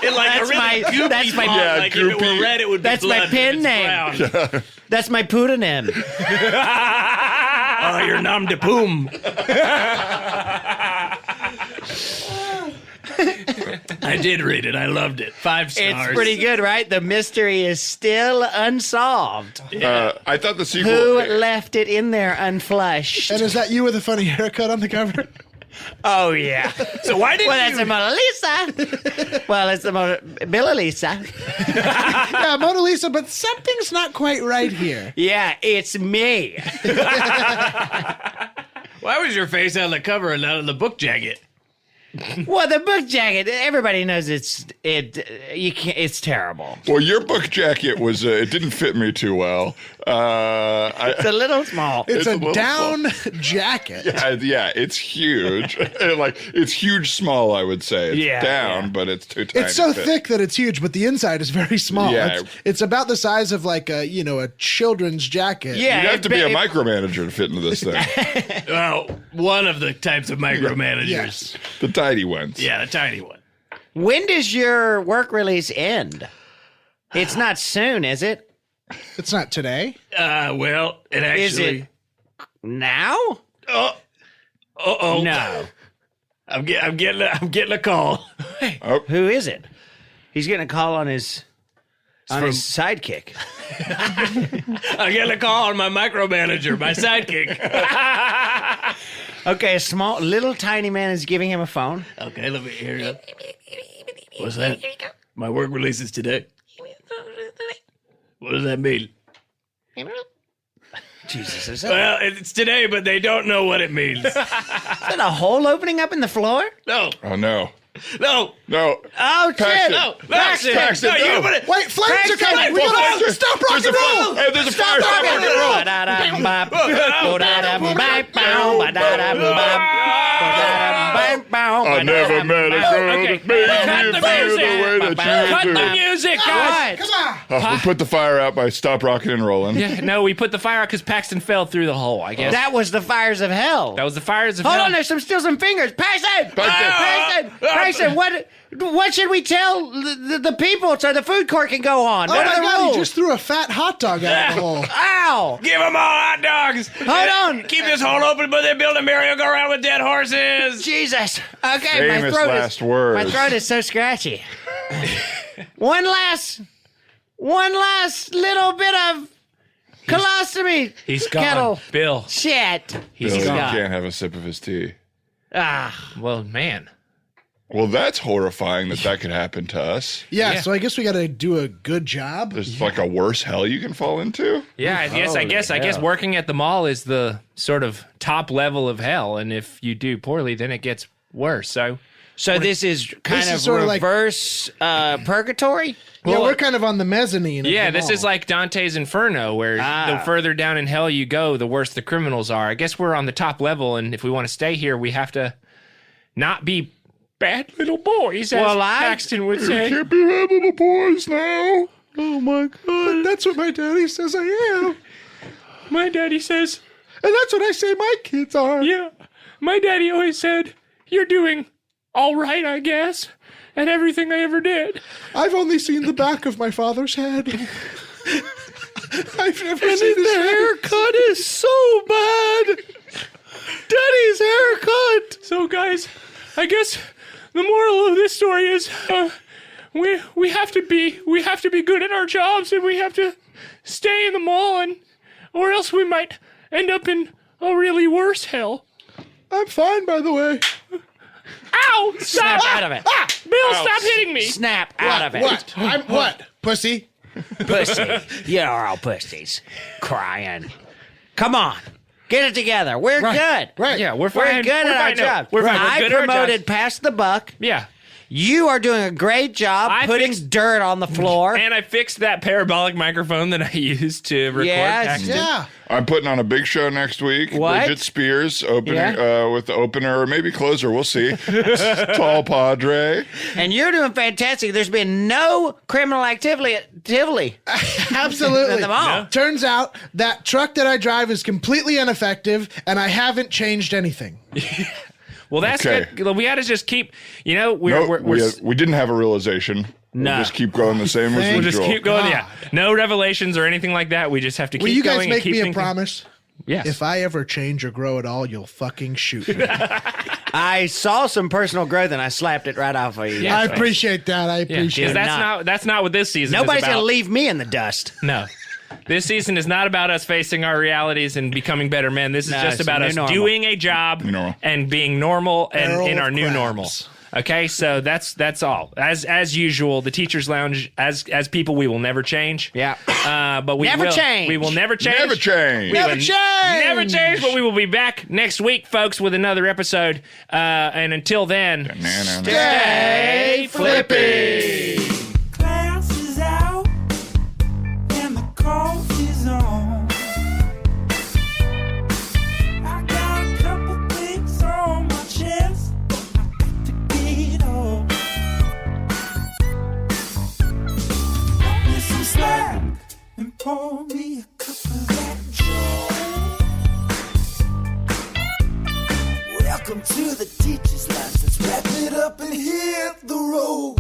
That's a really my- goopy that's my- font, Yeah, like if it goopy. were red, it would be That's my blood, pen but it's name. brown. That's my pseudonym. Oh, you're nom de poom. I did read it. I loved it. 5 stars. It's pretty good, right? The mystery is still unsolved. I thought the sequel. Who left it in there unflushed? And is that you with a funny haircut on the cover? Oh, yeah. So why didn't Well, that's you? a Mona Lisa. Well, it's the Mona Lisa. Yeah, Mona Lisa, but something's not quite right here. Yeah, it's me. Why was your face on the cover and not on the book jacket? Well, the book jacket, everybody knows it's terrible. Well, your book jacket was, it didn't fit me too well. It's a little small. It's a little down jacket. Yeah, it's huge. It's huge small, I would say. It's Yeah, down, yeah. but it's too tiny. It's so to fit. thick that it's huge, but the inside is very small. Yeah. It's about the size of like a children's jacket. Yeah, You'd have to be a it- micromanager to fit into this thing. Well, one of the types of micromanagers. Yes. The tiny ones. Yeah, the tiny one. When does your work release end? It's not soon, is it? It's not today. Well, it actually. Is it now? Uh-oh. No. I'm getting a call. Who is it? He's getting a call on his sidekick. I'm getting a call on my micromanager, my sidekick. Okay, a small, little, tiny man is giving him a phone. Okay, let me hear it. What's that? My work release is today. What does that mean? Jesus, is that, Well, it's today, but they don't know what it means. is that a hole opening up in the floor? No, Oh, no. no, No. Oh, Paxton. shit! no, Paxton, no, you no. put it. Wait, flames are Paxton, coming. We Well, gotta Paxton, stop rock there's a and fire. roll. Hey, there's a fire. Stop rock and roll. I never met a girl Okay. that made Cut me the feel music. the way that Cut you the do. music, guys. Come on. Oh, we put the fire out by Stop Rocking and Rolling. Yeah, no, we put the fire out because Paxton fell through the hole, I guess. That was the fires of hell. That was the fires of Hold hell. on, there's still some fingers. Paxton! Paxton! Paxton, what should we tell the people so the food court can go on? Oh What my are the God, rules? he just threw a fat hot dog out of the hole. Ow! Give them all hot dogs. Hold on. Keep this hole open, but they build a merry-go-round with dead horses. Jesus. Okay, Famous last words. my throat is so scratchy. One last little bit of colostomy. He's gone. Kettle. Bill. Shit. He's Bill gone. can't have a sip of his tea. Ah. Well, man. Well, that's horrifying that could happen to us. Yeah, so I guess we got to do a good job. There's like a worse hell you can fall into. Yeah, I guess working at the mall is the sort of top level of hell, and if you do poorly, then it gets worse. So this is kind This of is sort of like- reverse purgatory? Yeah, we're kind of on the mezzanine. of Yeah, the this mall. is like Dante's Inferno, where the further down in hell you go, the worse the criminals are. I guess we're on the top level, and if we want to stay here, we have to not be bad little boys, as Paxton would say. Can't be bad little boys now. Oh my God, that's what my daddy says I am. My daddy says, And that's what I say my kids are. yeah, my daddy always said, you're doing all right, I guess, at everything I ever did. I've only seen the back of my father's head. I've never seen his head. Haircut is so bad. Daddy's haircut. So, guys, I guess the moral of this story is we have to be good at our jobs, and we have to stay in the mall, or else we might end up in a really worse hell. I'm fine, by the way. Ow! Snap Stop! out of it. Bill, stop hitting me! Snap out of it. What? I'm what? Pussy? Pussy. You're all pussies. Crying. Come on. Get it together. We're good. Right. Yeah, we're We're fine. good at our fine. No, job. We're fine. We're I good at our promoted jobs. past the buck. Yeah. You are doing a great job I putting fixed- dirt on the floor. And I fixed that parabolic microphone that I used to record. Yes. Paxton. Yeah. I'm putting on a big show next week. What? Bridget Spears opening Yeah. with the opener or maybe closer. We'll see. Tall Padre. And you're doing fantastic. There's been no criminal activity at Tivoli. Absolutely. At the mall. Turns out that truck that I drive is completely ineffective, and I haven't changed anything. Well, that's Okay. good. We got to just keep, No, we didn't have a realization. No. We'll just keep going the same as we'll just usual. keep going. God. Yeah. No revelations or anything like that. We just have to keep Will you guys going make and keep me a thinking. promise? Yes. If I ever change or grow at all, you'll fucking shoot me. I saw some personal growth and I slapped it right off of you. Yeah. I appreciate that. I Yeah, appreciate 'cause it. that's not what this season Nobody's is going about. to leave me in the dust. No. This season is not about us facing our realities and becoming better men. This is No, just it's a about new us normal. doing a job normal. and being normal and Barrel in our of new crabs. normal. Okay, so that's all. As usual, the Teachers Lounge, as people, we will never change. Yeah. But we Never will change. We will never change. Never change. We Never will change. Never change. But we will be back next week, folks, with another episode. And until then, Stay flippy. Class is out and the coffee's on. I got a couple things on my chest I got to get off. Cut me some slack and pour me a cup of that joy. Welcome to the Teacher's Lounge. Let's wrap it up and hit the road.